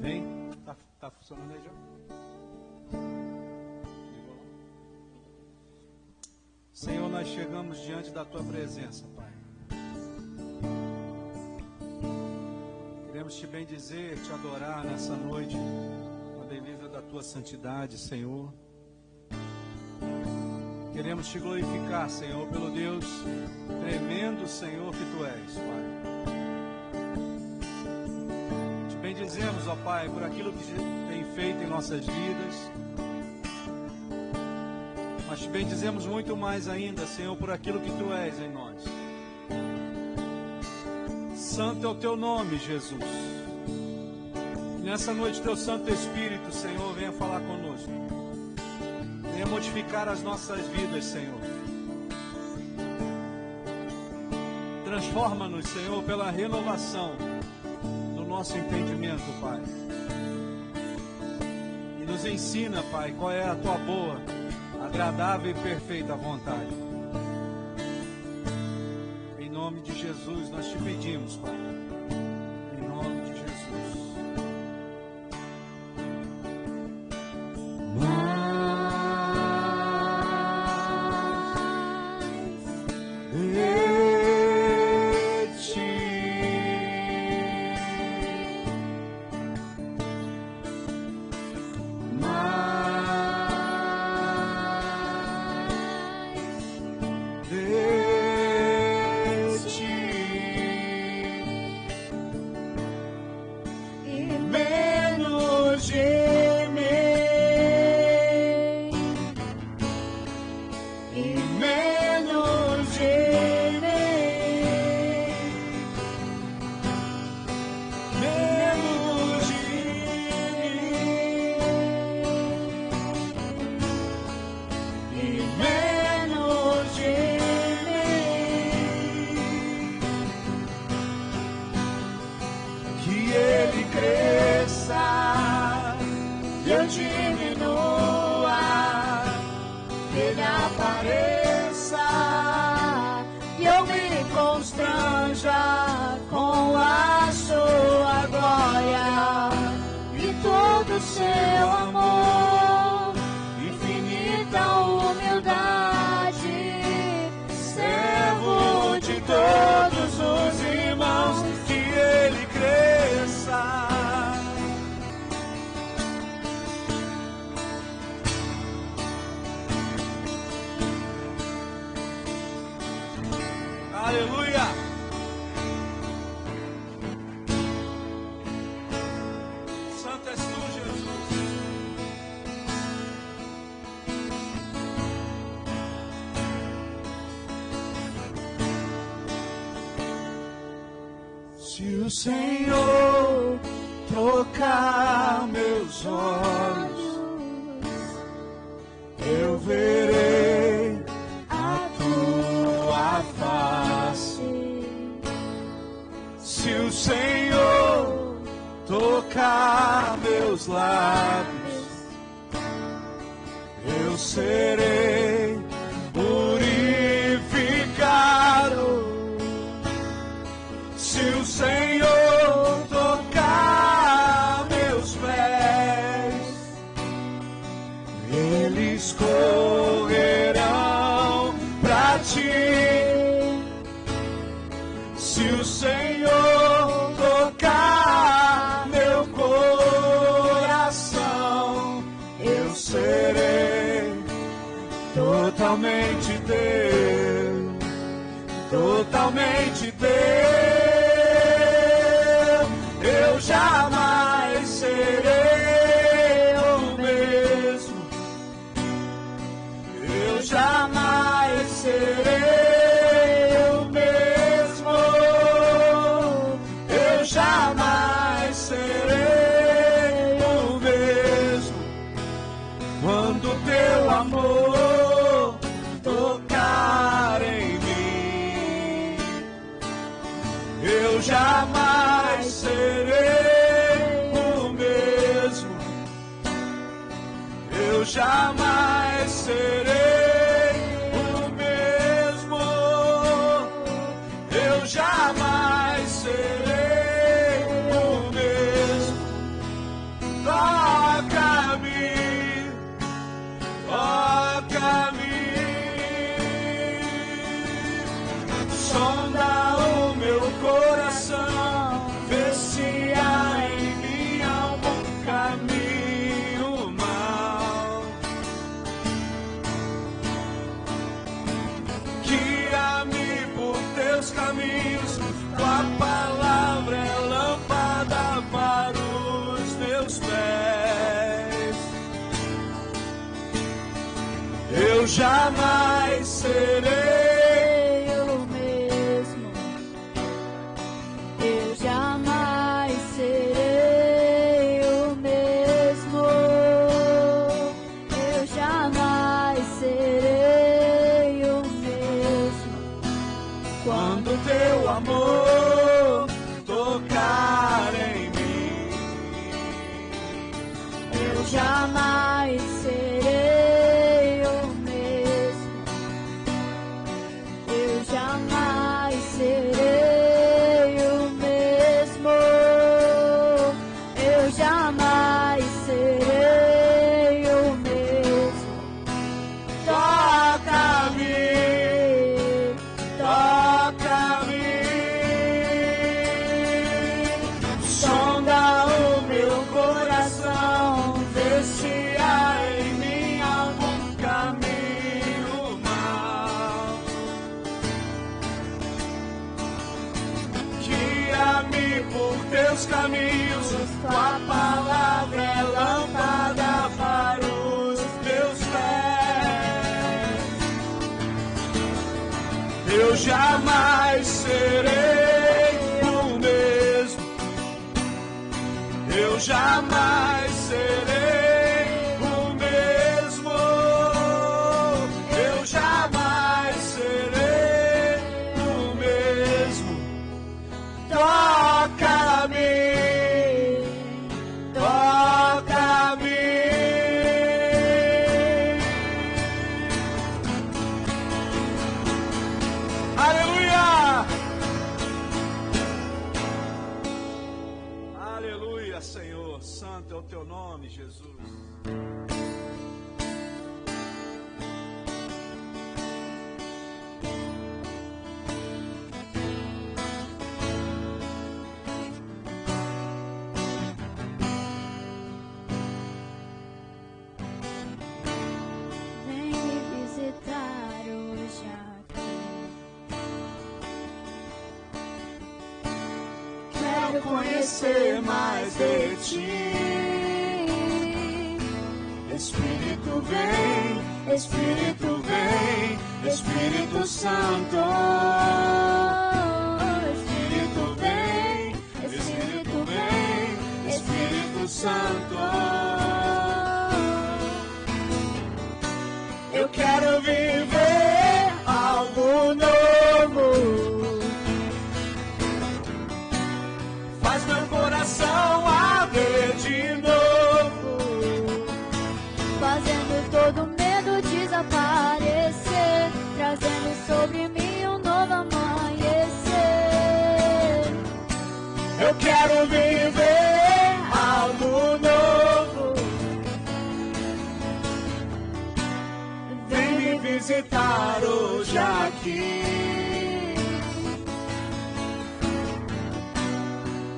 Vem, tá funcionando aí já? Senhor, nós chegamos diante da Tua presença, Pai. Queremos Te bendizer, Te adorar nessa noite, na beleza da Tua santidade, Senhor. Queremos Te glorificar, Senhor, pelo Deus tremendo, Senhor, que Tu és, Pai. Te bendizemos, ó Pai, por aquilo que tem feito em nossas vidas. Mas Te bendizemos muito mais ainda, Senhor, por aquilo que Tu és em nós. Santo é o Teu nome, Jesus. E nessa noite Teu Santo Espírito, Senhor, venha falar conosco. Venha modificar as nossas vidas, Senhor. Transforma-nos, Senhor, pela renovação do nosso entendimento, Pai. E nos ensina, Pai, qual é a Tua boa, agradável e perfeita vontade. Em nome de Jesus nós Te pedimos, Pai. Em nome de Jesus. Se o Senhor tocar meus olhos, eu verei a Tua face. Se o Senhor tocar meus lábios, eu serei purificado. Se o Senhor tocar meus pés, eles correrão pra Ti. Se o Senhor tocar meu coração, eu serei totalmente Teu, totalmente Teu. Eu jamais serei o mesmo. Eu jamais serei o mesmo. Eu jamais serei o mesmo. Quando Teu amor tocar em mim, eu jamais serei o mesmo. Eu jamais serei o mesmo. Eu jamais serei o mesmo. caminhos, tua palavra é lâmpada para os meus pés. Eu jamais serei o mesmo. Eu jamais serei o mesmo. Eu jamais serei o mesmo. quando teu amor tocar em mim. Eu jamais serei o mesmo. Eu jamais serei o mesmo. Eu jamais serei o mesmo. Toca-me, toca-me, sonda o meu coração, vê se há em mim algum caminho mau. Guia-me por teus caminhos, tua palavra é lâmpada para os meus pés. Eu jamais serei o mesmo. Eu jamais serei o mesmo. Eu jamais serei o mesmo. Toca-me, toca-me. Aleluia! Aleluia, Senhor. Santo é o teu nome, Jesus. Vem me visitar hoje aqui. Quero conhecer mais de ti. Espírito vem, Espírito vem, Espírito Santo. Espírito vem, Espírito vem, Espírito Santo. Eu quero viver algo novo. Faz meu coração arder de novo. Fazendo todo medo desaparecer, trazendo sobre mim um novo amanhecer. Eu quero viver algo novo. Vem me visitar hoje aqui.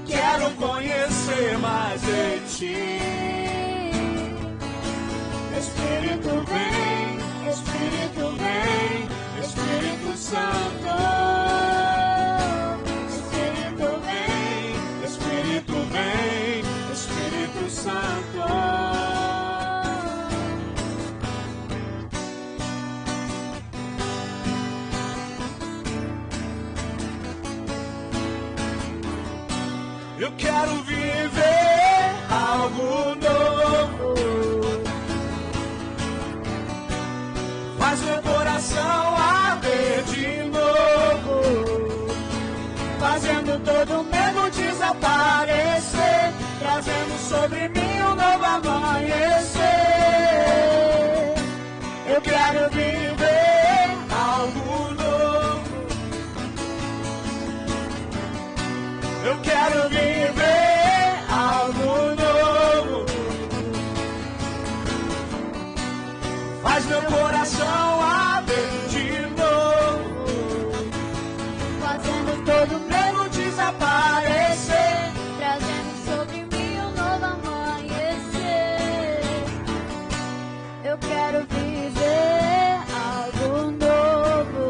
Quero conhecer mais de ti. Espírito vem, Espírito vem, Espírito Santo. Espírito vem, Espírito vem, Espírito Santo. Eu quero viver algo novo. Faz meu coração arder de novo. Fazendo todo medo desaparecer, trazendo sobre mim um novo amanhecer. Eu quero viver algo novo. Eu quero viver algo novo. Faz meu coração arder de novo. Fazendo todo Medo desaparecer. trazendo sobre mim um novo amanhecer. Eu quero viver algo novo.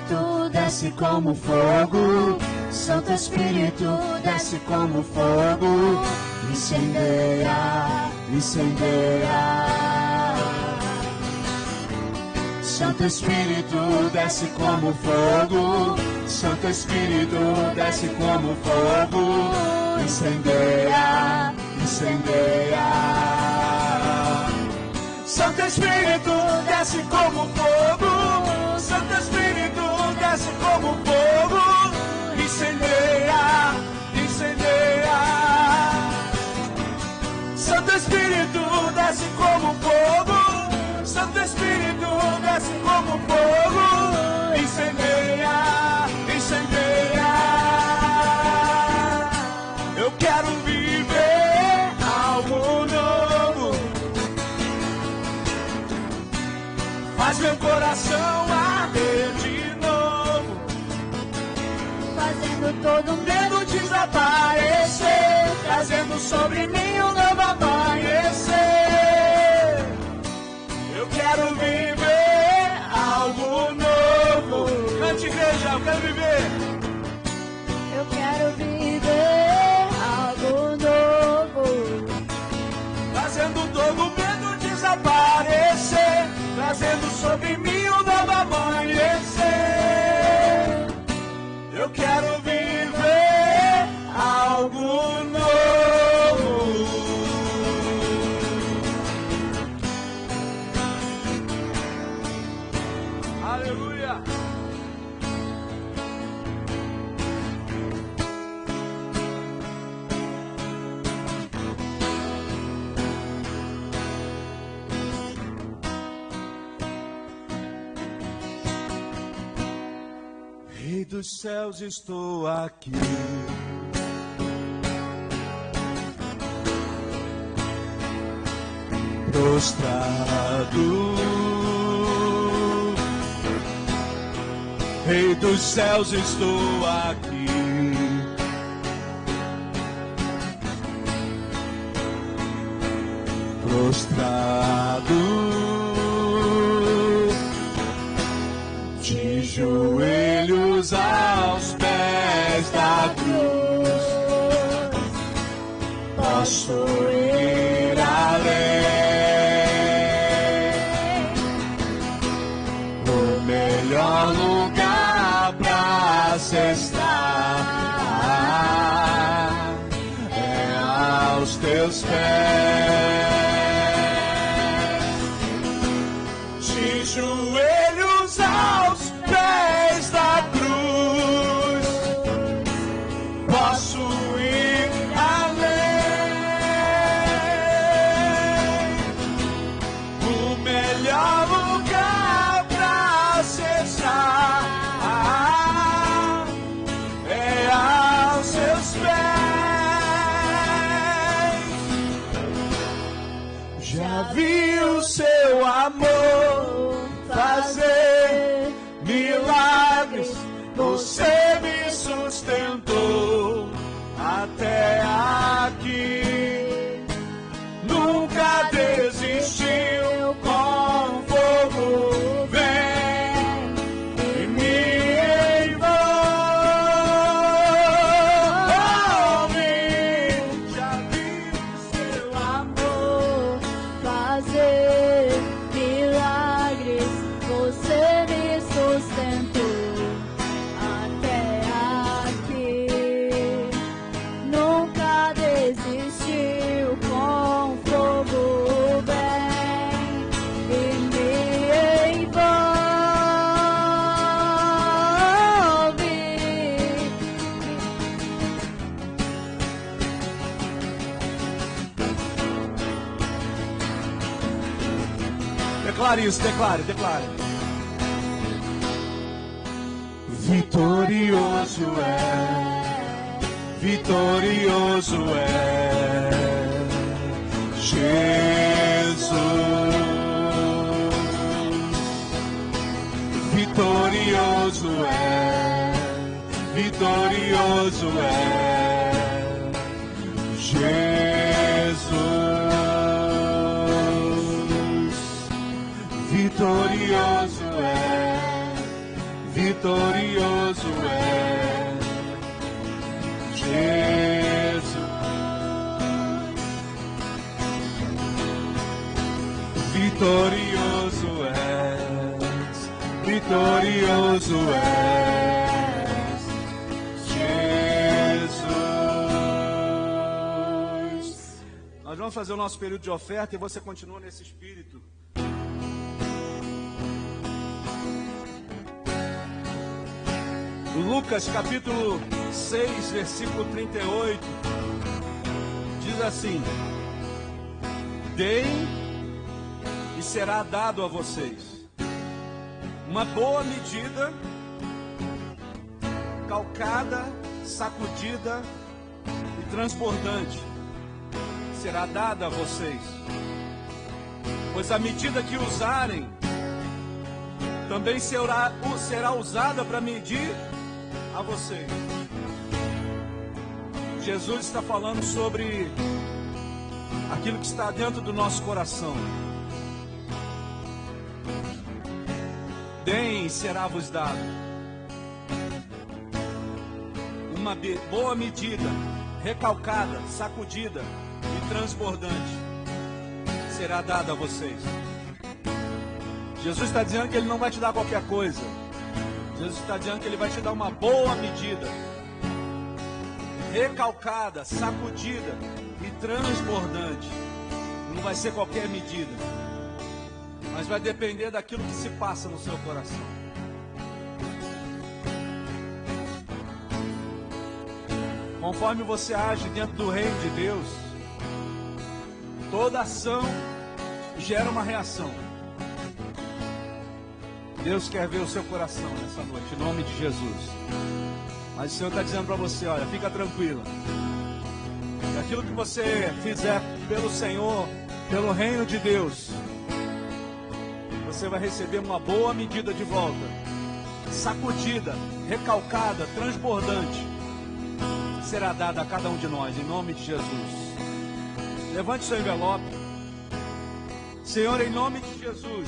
Espírito, desce como fogo. Santo Espírito, desce como fogo. Incendeia, incendeia. Santo Espírito, desce como fogo. Santo Espírito, desce como fogo. Incendeia, incendeia. Santo Espírito, desce como fogo. Santo Espírito, desce como fogo. Incendeia, incendeia. Santo Espírito, desce como fogo. Santo Espírito, desce como fogo. Incendeia, incendeia. Eu quero viver algo novo. Faz meu coração arder de novo. Fazendo todo Medo desaparecer, trazendo sobre mim um novo amanhecer. Eu quero viver algo novo. Cante, igreja, eu quero viver. Eu quero viver algo novo. Trazendo todo medo desaparecer, trazendo sobre mim um novo amanhecer. Eu quero viver algo novo. Aleluia. Rei dos céus, estou aqui. Prostrado. Rei dos céus, estou aqui. Prostrado. De joelhos aos pés da cruz, posso ir além. O melhor lugar pra se estar é aos teus pés. De joelhos aos pés da cruz, posso ir além. O melhor lugar pra acessar é aos seus pés. Já vi o seu amor fazer milagres, você me sustentou até aqui. Nunca desistiu, com fogo vem e me envolve. Já vi o seu Amor, fazer milagres, você me sustentou até aqui. Nunca desistiu, com fogo vem e me envolve. Declare isso, declare. Vitorioso é Jesus. Vitorioso é Jesus. Vitorioso é vitorioso é Jesus. Vitorioso és, vitorioso és, Jesus. Nós vamos fazer o nosso período de oferta e você continua nesse espírito. Lucas capítulo 6, versículo 38, diz assim: deem e será dado a vocês uma boa medida, calcada, sacudida e transbordante, será dada a vocês, pois a medida que usarem também será usada para medir a vocês. Jesus está falando sobre aquilo que está dentro do nosso coração. Deem e será-vos dado. Uma boa medida, recalcada, sacudida e transbordante será dada a vocês. Jesus está dizendo que Ele não vai te dar qualquer coisa. Jesus está dizendo que Ele vai te dar uma boa medida, recalcada, sacudida e transbordante. Não vai ser qualquer medida, mas vai depender daquilo que se passa no seu coração. Conforme você age dentro do reino de Deus, toda ação gera uma reação. Deus quer ver o seu coração nessa noite, em nome de Jesus. Mas o Senhor está dizendo para você, olha, fica tranquila. E aquilo que você fizer pelo Senhor, pelo reino de Deus, você vai receber uma boa medida de volta, sacudida, recalcada, transbordante, será dada a cada um de nós, em nome de Jesus. Levante seu envelope. Senhor, em nome de Jesus,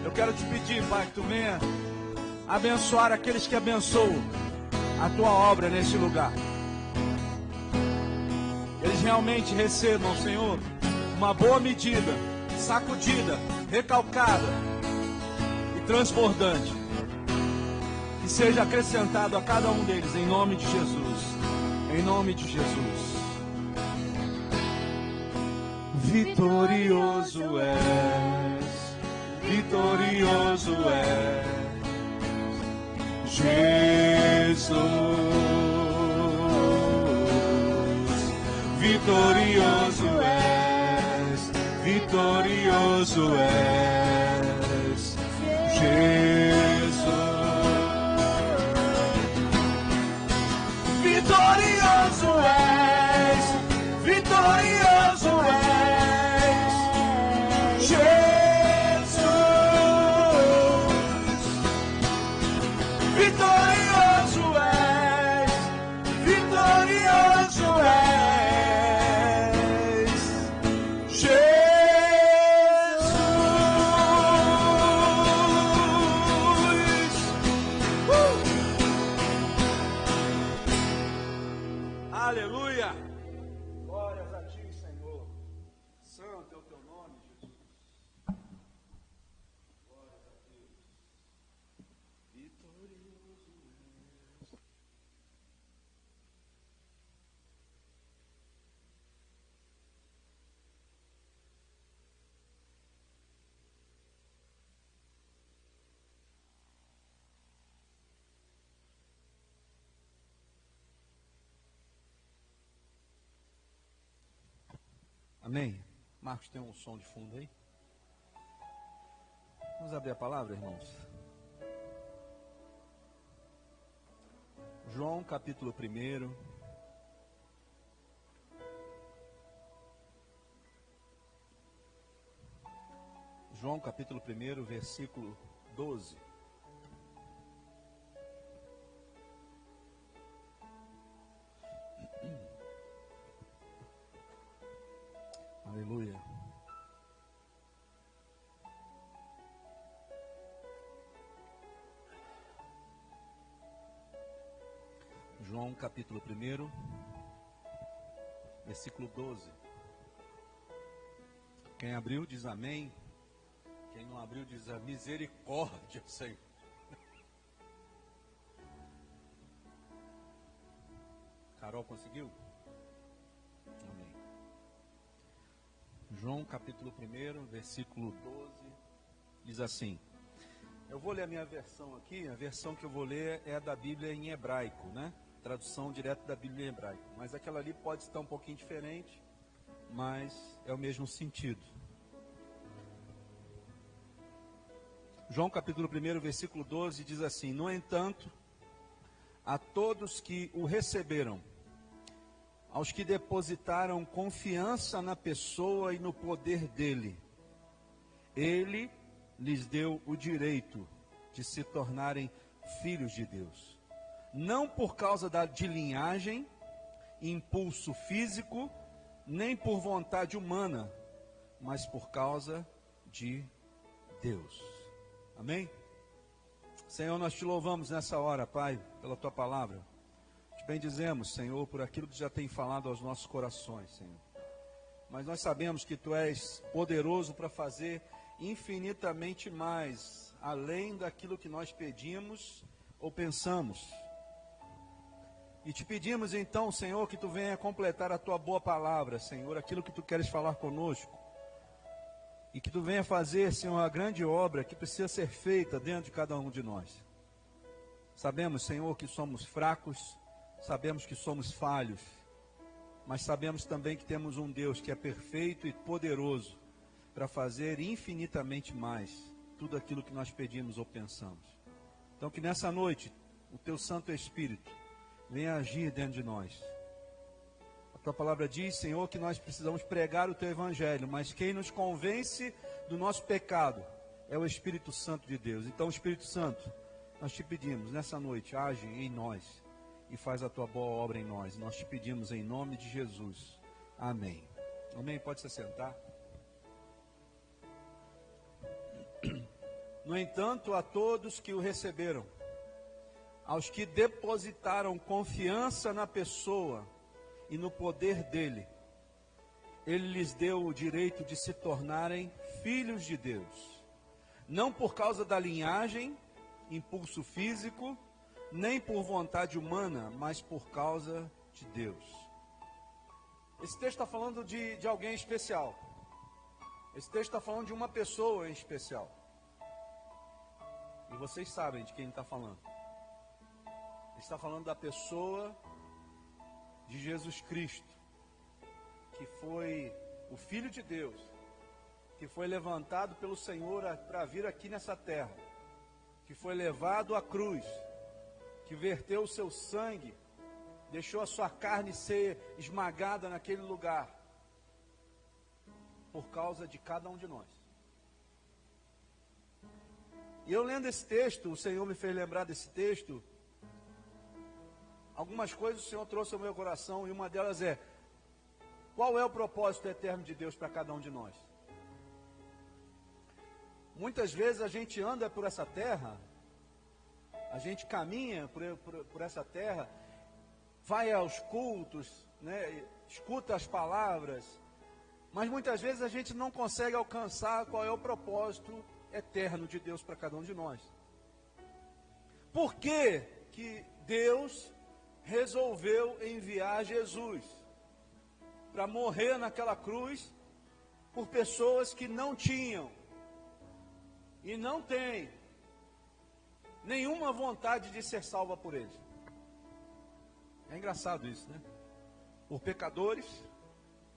eu quero te pedir, Pai, que tu venha abençoar aqueles que abençoam a tua obra neste lugar. Eles realmente recebam, Senhor, uma boa medida, sacudida, recalcada e transbordante, que seja acrescentado a cada um deles, em nome de Jesus. Em nome de Jesus. Vitorioso és, vitorioso és, Jesus. Vitorioso és, vitorioso és, Jesus. Vitorioso és, vitorioso és, Jesus. Vitorioso és, vitorioso és, Jesus. Aleluia. Glórias a ti, Senhor. Santo é o teu nome, Jesus. Glórias a Deus. Vitorioso és. Amém? Marcos, tem um som de fundo aí? Vamos abrir a palavra, irmãos? João capítulo 1. João capítulo 1, versículo 12. Aleluia. João capítulo 1, versículo 12. Quem abriu diz amém. Quem não abriu diz a misericórdia, Senhor. Carol conseguiu? Amém. João capítulo 1, versículo 12, diz assim. Eu vou ler a minha versão aqui. A versão que eu vou ler é a da Bíblia em hebraico, né? Tradução direta da Bíblia em hebraico. Mas aquela ali pode estar um pouquinho diferente, mas é o mesmo sentido. João capítulo 1, versículo 12 diz assim: No entanto, a todos que o receberam, aos que depositaram confiança na pessoa e no poder dele, ele lhes deu o direito de se tornarem filhos de Deus. Não por causa de linhagem, impulso físico, nem por vontade humana, mas por causa de Deus. Amém? Senhor, nós te louvamos nessa hora, Pai, pela tua palavra. Te bendizemos, Senhor, por aquilo que já tem falado aos nossos corações, Senhor. Mas nós sabemos que tu és poderoso para fazer infinitamente mais, além daquilo que nós pedimos ou pensamos. E te pedimos então, Senhor, que tu venha completar a tua boa palavra, Senhor, aquilo que tu queres falar conosco. E que tu venha fazer, Senhor, a grande obra que precisa ser feita dentro de cada um de nós. Sabemos, Senhor, que somos fracos, sabemos que somos falhos, mas sabemos também que temos um Deus que é perfeito e poderoso para fazer infinitamente mais tudo aquilo que nós pedimos ou pensamos. Então que nessa noite o teu Santo Espírito venha agir dentro de nós. A tua palavra diz, Senhor, que nós precisamos pregar o teu evangelho, mas quem nos convence do nosso pecado é o Espírito Santo de Deus. Então, Espírito Santo, nós te pedimos nessa noite, age em nós e faz a tua boa obra em nós. Nós te pedimos em nome de Jesus. Amém. Amém. Pode se sentar. No entanto, a todos que o receberam, aos que depositaram confiança na pessoa e no poder dele, ele lhes deu o direito de se tornarem filhos de Deus. Não por causa da linhagem, impulso físico, nem por vontade humana, mas por causa de Deus. Esse texto está falando de alguém especial. Esse texto está falando de uma pessoa em especial. E vocês sabem de quem ele está falando. Ele está falando da pessoa de Jesus Cristo, que foi o Filho de Deus, que foi levantado pelo Senhor para vir aqui nessa terra, que foi levado à cruz, que verteu o seu sangue, deixou a sua carne ser esmagada naquele lugar, por causa de cada um de nós. E eu lendo esse texto, o Senhor me fez lembrar desse texto. Algumas coisas o Senhor trouxe ao meu coração, e uma delas é: qual é o propósito eterno de Deus para cada um de nós? Muitas vezes a gente anda por essa terra, a gente caminha por essa terra, vai aos cultos, né, escuta as palavras, mas muitas vezes a gente não consegue alcançar qual é o propósito eterno de Deus para cada um de nós. Por que que Deus resolveu enviar Jesus para morrer naquela cruz por pessoas que não tinham e não têm nenhuma vontade de ser salva por Ele? É engraçado isso, né? Por pecadores,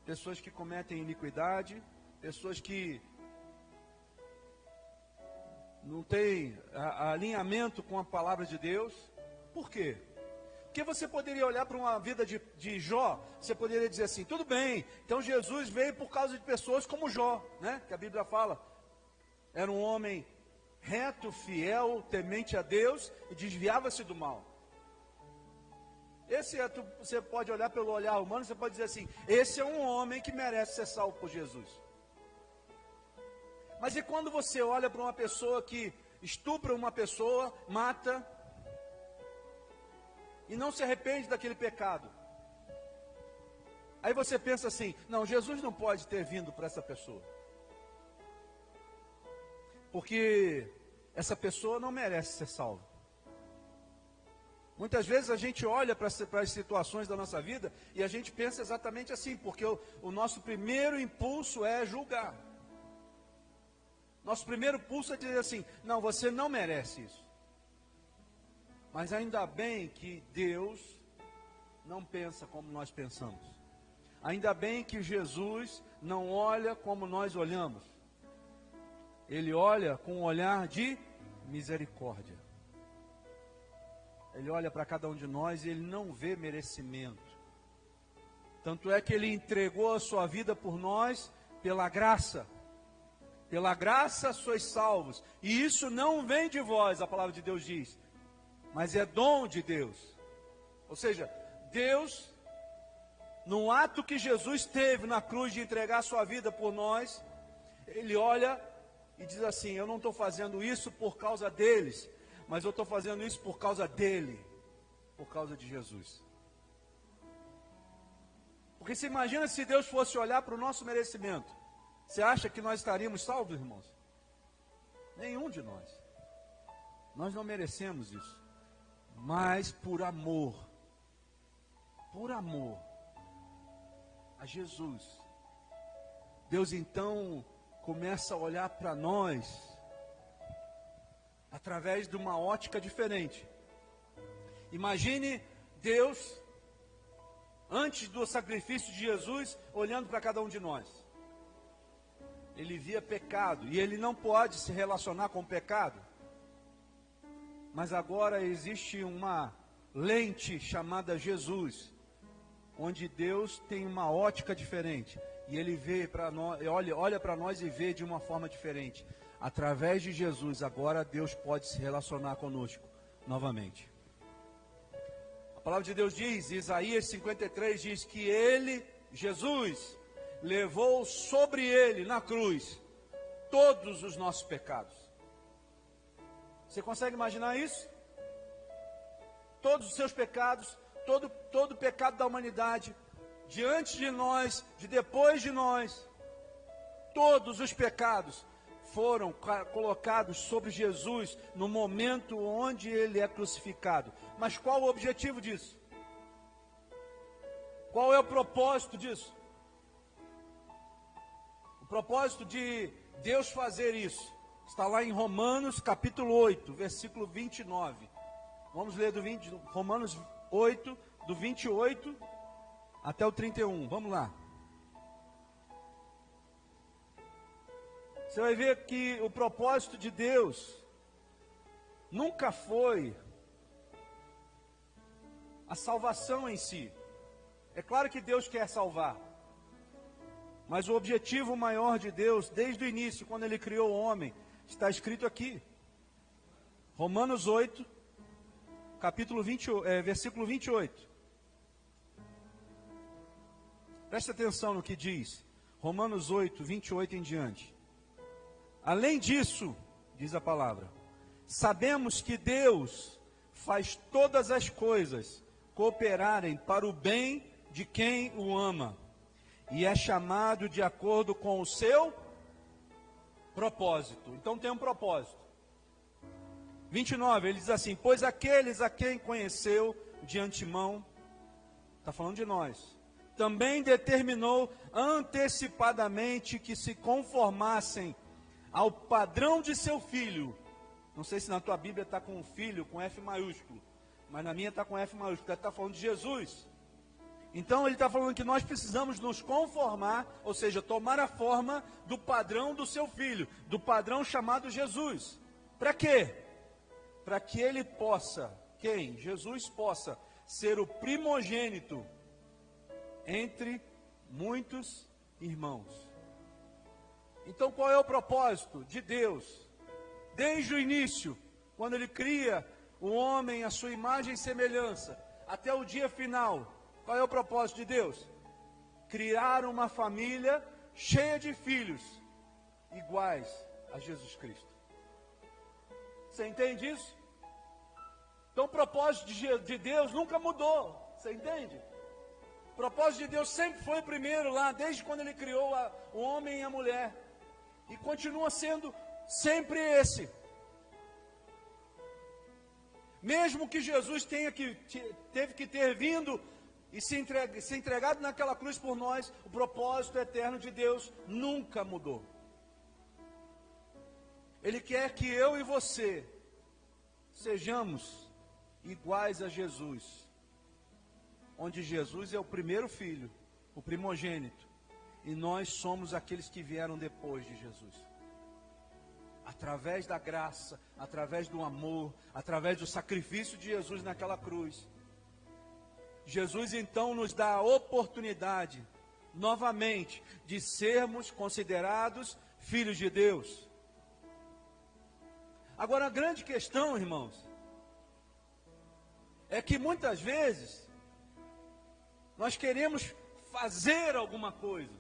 pessoas que cometem iniquidade, pessoas que não têm alinhamento com a palavra de Deus. Por quê? Porque você poderia olhar para uma vida de Jó, você poderia dizer assim: tudo bem, então Jesus veio por causa de pessoas como Jó, né? Que a Bíblia fala, era um homem reto, fiel, temente a Deus e desviava-se do mal. Você pode olhar pelo olhar humano, você pode dizer assim: esse é um homem que merece ser salvo por Jesus. Mas e quando você olha para uma pessoa que estupra uma pessoa, mata, e não se arrepende daquele pecado. Aí você pensa assim, não, Jesus não pode ter vindo para essa pessoa, porque essa pessoa não merece ser salva. Muitas vezes a gente olha para as situações da nossa vida e a gente pensa exatamente assim, porque o nosso primeiro impulso é julgar. Nosso primeiro impulso é dizer assim, não, você não merece isso. Mas ainda bem que Deus não pensa como nós pensamos. Ainda bem que Jesus não olha como nós olhamos. Ele olha com um olhar de misericórdia. Ele olha para cada um de nós e ele não vê merecimento. Tanto é que ele entregou a sua vida por nós pela graça. Pela graça sois salvos. E isso não vem de vós, a palavra de Deus diz, mas é dom de Deus. Ou seja, Deus, no ato que Jesus teve na cruz de entregar a sua vida por nós, ele olha e diz assim, eu não estou fazendo isso por causa deles, mas eu estou fazendo isso por causa dele, por causa de Jesus. Porque você imagina se Deus fosse olhar para o nosso merecimento, você acha que nós estaríamos salvos, irmãos? Nenhum de nós. Nós não merecemos isso. Mas por amor a Jesus, Deus então começa a olhar para nós através de uma ótica diferente. Imagine Deus, antes do sacrifício de Jesus, olhando para cada um de nós. Ele via pecado, e ele não pode se relacionar com o pecado. Mas agora existe uma lente chamada Jesus, onde Deus tem uma ótica diferente. E ele vê para nós, olha para nós e vê de uma forma diferente. Através de Jesus, agora Deus pode se relacionar conosco novamente. A palavra de Deus diz, Isaías 53 diz que ele, Jesus, levou sobre ele na cruz todos os nossos pecados. Você consegue imaginar isso? Todos os seus pecados, todo o pecado da humanidade, diante de nós, depois de nós, todos os pecados foram colocados sobre Jesus no momento onde ele é crucificado. Mas qual o objetivo disso? Qual é o propósito disso? O propósito de Deus fazer isso está lá em Romanos capítulo 8, versículo 29. Vamos ler Romanos 8, do 28 até o 31. Vamos lá. Você vai ver que o propósito de Deus nunca foi a salvação em si. É claro que Deus quer salvar, mas o objetivo maior de Deus, desde o início, quando Ele criou o homem, está escrito aqui. Romanos 8, versículo 28. Presta atenção no que diz. Romanos 8, 28 em diante. Além disso, diz a palavra, sabemos que Deus faz todas as coisas cooperarem para o bem de quem o ama, e é chamado de acordo com o seu propósito. Então tem um propósito. 29, ele diz assim, pois aqueles a quem conheceu de antemão, está falando de nós, também determinou antecipadamente que se conformassem ao padrão de seu filho. Não sei se na tua Bíblia está com filho, com F maiúsculo, mas na minha está com F maiúsculo, está falando de Jesus. Então ele está falando que nós precisamos nos conformar, ou seja, tomar a forma do padrão do seu filho, do padrão chamado Jesus. Para quê? Para que ele possa, quem? Jesus possa ser o primogênito entre muitos irmãos. Então qual é o propósito de Deus? Desde o início, quando Ele cria o homem à sua imagem e semelhança, até o dia final, qual é o propósito de Deus? Criar uma família cheia de filhos, iguais a Jesus Cristo. Você entende isso? Então o propósito de Deus nunca mudou, você entende? O propósito de Deus sempre foi o primeiro lá, desde quando Ele criou o homem e a mulher. E continua sendo sempre esse. Mesmo que Jesus teve que ter vindo e se entregado naquela cruz por nós, o propósito eterno de Deus nunca mudou. Ele quer que eu e você sejamos iguais a Jesus, onde Jesus é o primeiro filho, o primogênito, e nós somos aqueles que vieram depois de Jesus. Através da graça, através do amor, através do sacrifício de Jesus naquela cruz, Jesus então nos dá a oportunidade, novamente, de sermos considerados filhos de Deus. Agora, a grande questão, irmãos, é que muitas vezes nós queremos fazer alguma coisa,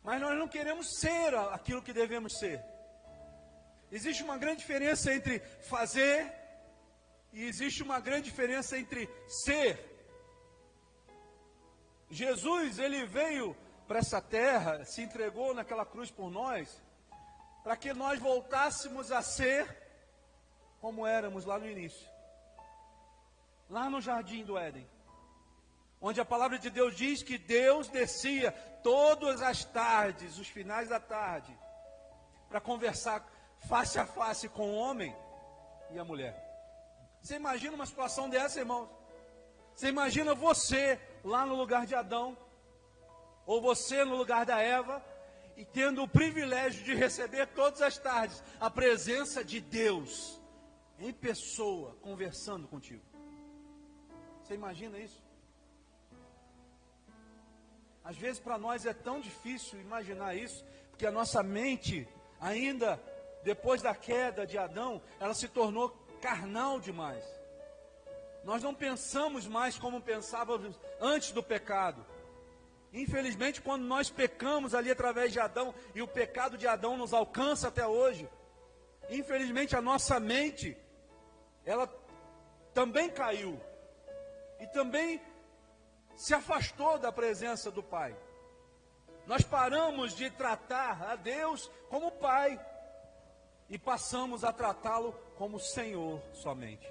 mas nós não queremos ser aquilo que devemos ser. Existe uma grande diferença entre fazer e existe uma grande diferença entre ser. Jesus, ele veio para essa terra, se entregou naquela cruz por nós, para que nós voltássemos a ser como éramos lá no início. Lá no jardim do Éden, onde a palavra de Deus diz que Deus descia todas as tardes, os finais da tarde, para conversar face a face com o homem e a mulher. Você imagina uma situação dessa, irmãos? Você imagina você lá no lugar de Adão, ou você no lugar da Eva, e tendo o privilégio de receber todas as tardes a presença de Deus em pessoa, conversando contigo. Você imagina isso? Às vezes para nós é tão difícil imaginar isso, porque a nossa mente, ainda depois da queda de Adão, ela se tornou carnal demais. Nós não pensamos mais como pensávamos antes do pecado. Infelizmente, quando nós pecamos ali através de Adão, e o pecado de Adão nos alcança até hoje, infelizmente a nossa mente, ela também caiu, e também se afastou da presença do Pai. Nós paramos de tratar a Deus como Pai, e passamos a tratá-lo como Senhor somente.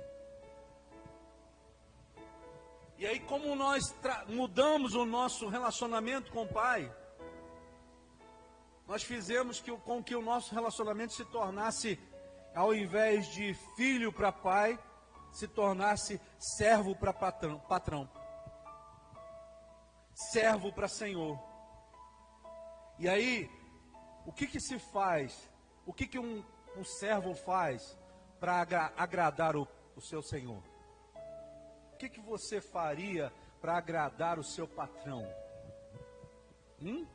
E aí, como nós mudamos o nosso relacionamento com o Pai, nós fizemos com que o nosso relacionamento se tornasse, ao invés de filho para pai, se tornasse servo para patrão. Servo para Senhor. E aí, o que se faz? O que um servo faz para agradar o seu Senhor? O que você faria para agradar o seu patrão? O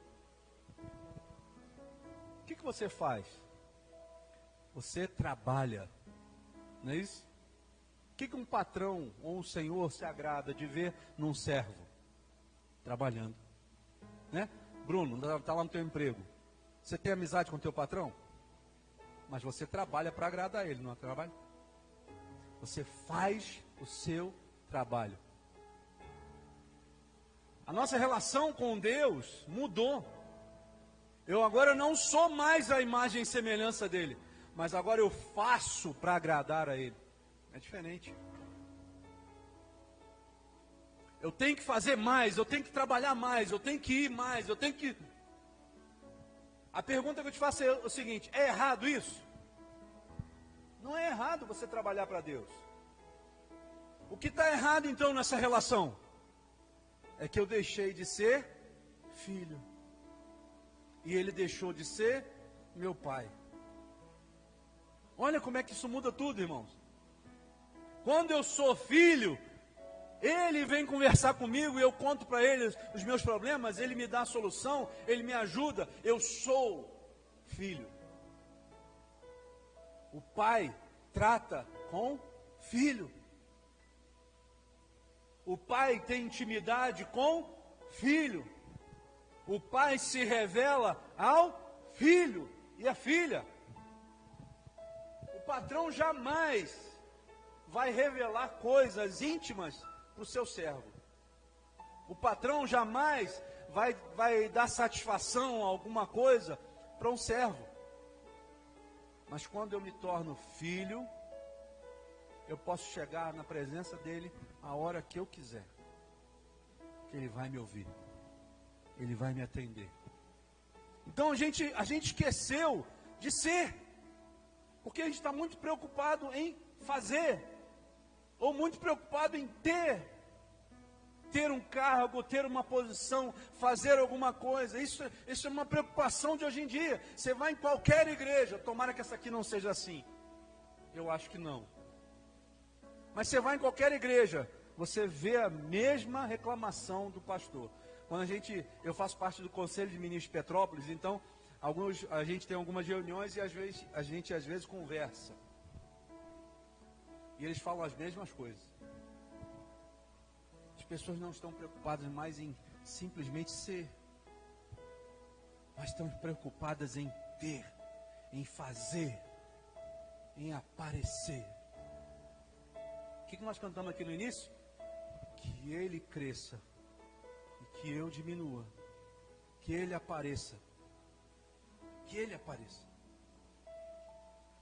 que você faz? Você trabalha, não é isso? O que um patrão ou um senhor se agrada de ver num servo? Trabalhando, né? Bruno, está lá no teu emprego. Você tem amizade com o teu patrão? Mas você trabalha para agradar ele, não é trabalho? Você faz o seu trabalho. A nossa relação com Deus mudou. Eu agora não sou mais a imagem e semelhança dele, mas agora eu faço para agradar a ele. É diferente. Eu tenho que fazer mais, eu tenho que trabalhar mais, eu tenho que ir mais, eu tenho que... A pergunta que eu te faço é o seguinte: é errado isso? Não é errado você trabalhar para Deus. O que está errado então nessa relação? É que eu deixei de ser filho, e ele deixou de ser meu pai. Olha como é que isso muda tudo, irmãos. Quando eu sou filho, ele vem conversar comigo e eu conto para ele os meus problemas, ele me dá a solução, ele me ajuda. Eu sou filho. O pai trata com filho. O pai tem intimidade com filho. O pai se revela ao filho e à filha. O patrão jamais vai revelar coisas íntimas para o seu servo. O patrão jamais vai dar satisfação a alguma coisa para um servo. Mas quando eu me torno filho, eu posso chegar na presença dele a hora que eu quiser. Que ele vai me ouvir. Ele vai me atender. Então a gente esqueceu de ser. Porque a gente está muito preocupado em fazer. Ou muito preocupado em ter um cargo, ter uma posição, fazer alguma coisa. Isso é uma preocupação de hoje em dia. Você vai em qualquer igreja, tomara que essa aqui não seja assim. Eu acho que não. Mas você vai em qualquer igreja, você vê a mesma reclamação do pastor. Quando eu faço parte do Conselho de Ministros de Petrópolis, então a gente tem algumas reuniões e a gente às vezes conversa. E eles falam as mesmas coisas. As pessoas não estão preocupadas mais em simplesmente ser, mas estão preocupadas em ter, em fazer, em aparecer. O que nós cantamos aqui no início? Que ele cresça e que eu diminua, que ele apareça, que ele apareça.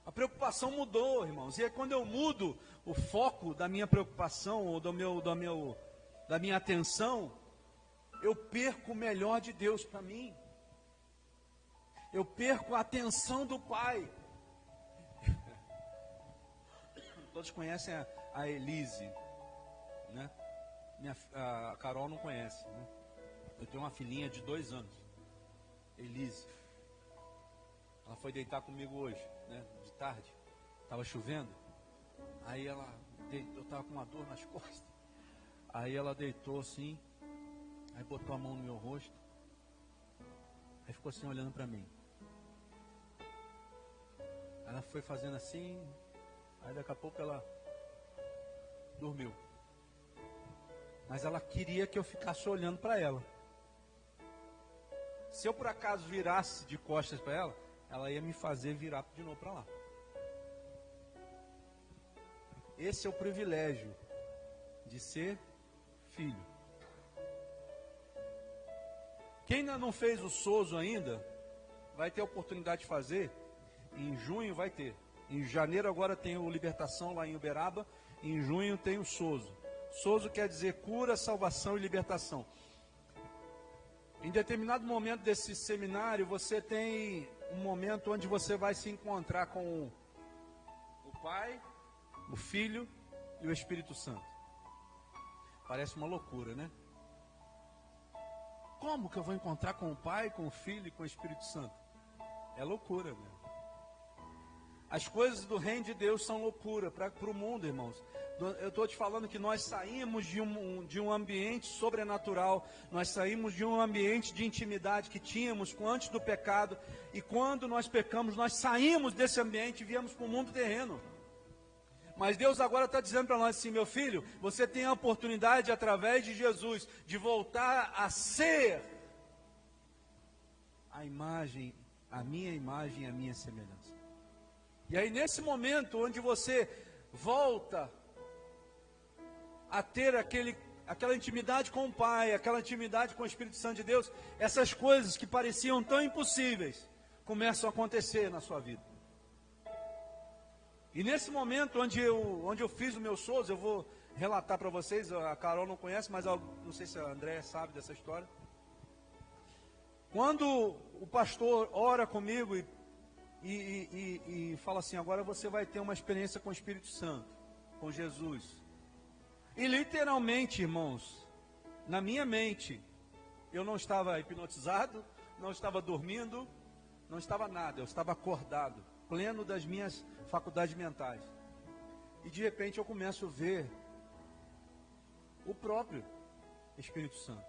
A preocupação mudou, irmãos, e é quando eu mudo o foco da minha preocupação ou da minha atenção, eu perco o melhor de Deus para mim. Eu perco a atenção do Pai. Todos conhecem a Elise, né? A Carol não conhece, né? Eu tenho uma filhinha de 2 anos, Elise. Ela foi deitar comigo hoje, né? De tarde. Estava chovendo. Aí eu estava com uma dor nas costas. Aí ela deitou assim, aí botou a mão no meu rosto, aí ficou assim olhando para mim. Ela foi fazendo assim, aí daqui a pouco ela dormiu. Mas ela queria que eu ficasse olhando para ela. Se eu por acaso virasse de costas para ela, ela ia me fazer virar de novo para lá. Esse é o privilégio de ser filho. Quem ainda não fez o SOSO ainda, vai ter a oportunidade de fazer. Em junho vai ter. Em janeiro agora tem o Libertação lá em Uberaba. Em junho tem o SOSO. SOSO quer dizer cura, salvação e libertação. Em determinado momento desse seminário, você tem um momento onde você vai se encontrar com o Pai, o Filho e o Espírito Santo. Parece uma loucura, né? Como que eu vou encontrar com o Pai, com o Filho e com o Espírito Santo? É loucura, meu. As coisas do reino de Deus são loucura para o mundo, irmãos. Eu estou te falando que nós saímos de um ambiente sobrenatural, nós saímos de um ambiente de intimidade que tínhamos antes do pecado, e quando nós pecamos, nós saímos desse ambiente e viemos para o mundo terreno. Mas Deus agora está dizendo para nós assim: meu filho, você tem a oportunidade, através de Jesus, de voltar a ser a imagem, a minha semelhança. E aí nesse momento onde você volta a ter aquela intimidade com o Pai, aquela intimidade com o Espírito Santo de Deus, essas coisas que pareciam tão impossíveis começam a acontecer na sua vida. E nesse momento onde eu fiz o meu SOSO, eu vou relatar para vocês, a Carol não conhece, mas não sei se a Andréia sabe dessa história. Quando o pastor ora comigo e fala assim: agora você vai ter uma experiência com o Espírito Santo, com Jesus. E literalmente, irmãos, na minha mente, eu não estava hipnotizado, não estava dormindo, não estava nada, eu estava acordado, pleno das minhas faculdades mentais. E de repente eu começo a ver o próprio Espírito Santo.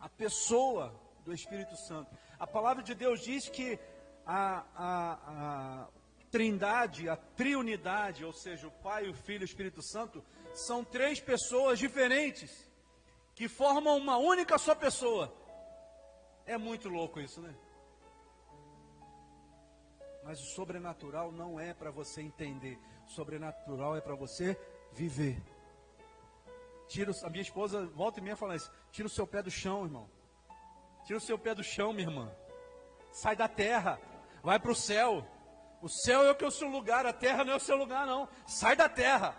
A pessoa do Espírito Santo. A palavra de Deus diz que a trindade, a triunidade, ou seja, o Pai, o Filho e o Espírito Santo, são 3 pessoas diferentes, que formam uma única só pessoa. É muito louco isso, né? Mas o sobrenatural não é para você entender. O sobrenatural é para você viver. A minha esposa volta e meia fala isso. Tira o seu pé do chão, irmão. Tira o seu pé do chão, minha irmã. Sai da terra. Vai para o céu. O céu é o seu lugar. A terra não é o seu lugar, não. Sai da terra.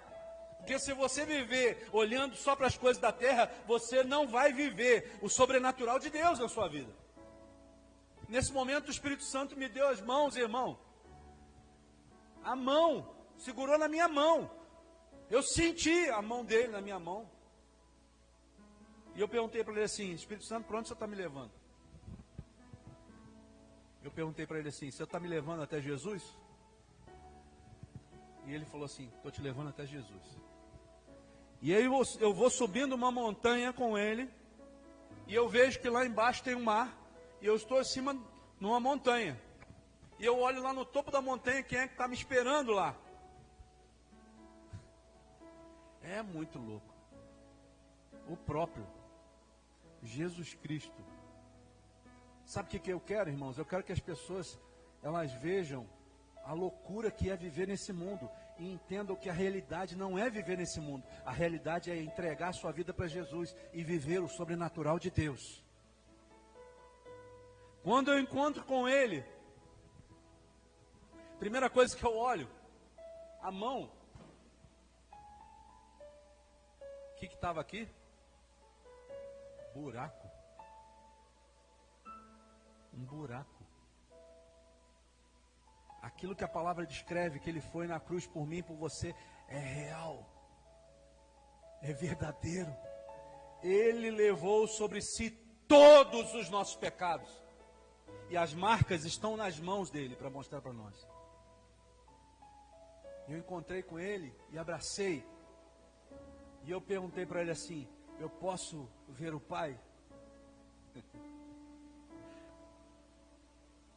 Porque se você viver olhando só para as coisas da terra, você não vai viver o sobrenatural de Deus na sua vida. Nesse momento o Espírito Santo me deu as mãos, irmão. A mão, segurou na minha mão. Eu senti a mão dele na minha mão. E eu perguntei para ele assim: Espírito Santo, para onde você está me levando? Eu perguntei para ele assim: você está me levando até Jesus? E ele falou assim: estou te levando até Jesus. E aí eu vou subindo uma montanha com ele, e eu vejo que lá embaixo tem um mar, e eu estou acima numa montanha. E eu olho lá no topo da montanha, quem é que está me esperando lá? É muito louco. O próprio Jesus Cristo. Sabe o que eu quero, irmãos? Eu quero que as pessoas, elas vejam a loucura que é viver nesse mundo e entendam que a realidade não é viver nesse mundo. A realidade é entregar a sua vida para Jesus e viver o sobrenatural de Deus. Quando eu encontro com Ele, primeira coisa que eu olho, a mão. O que estava aqui? Buraco. Um buraco. Aquilo que a palavra descreve, que Ele foi na cruz por mim e por você, é real. É verdadeiro. Ele levou sobre si todos os nossos pecados. E as marcas estão nas mãos dele para mostrar para nós. Eu encontrei com ele e abracei. E eu perguntei para ele assim: eu posso ver o Pai?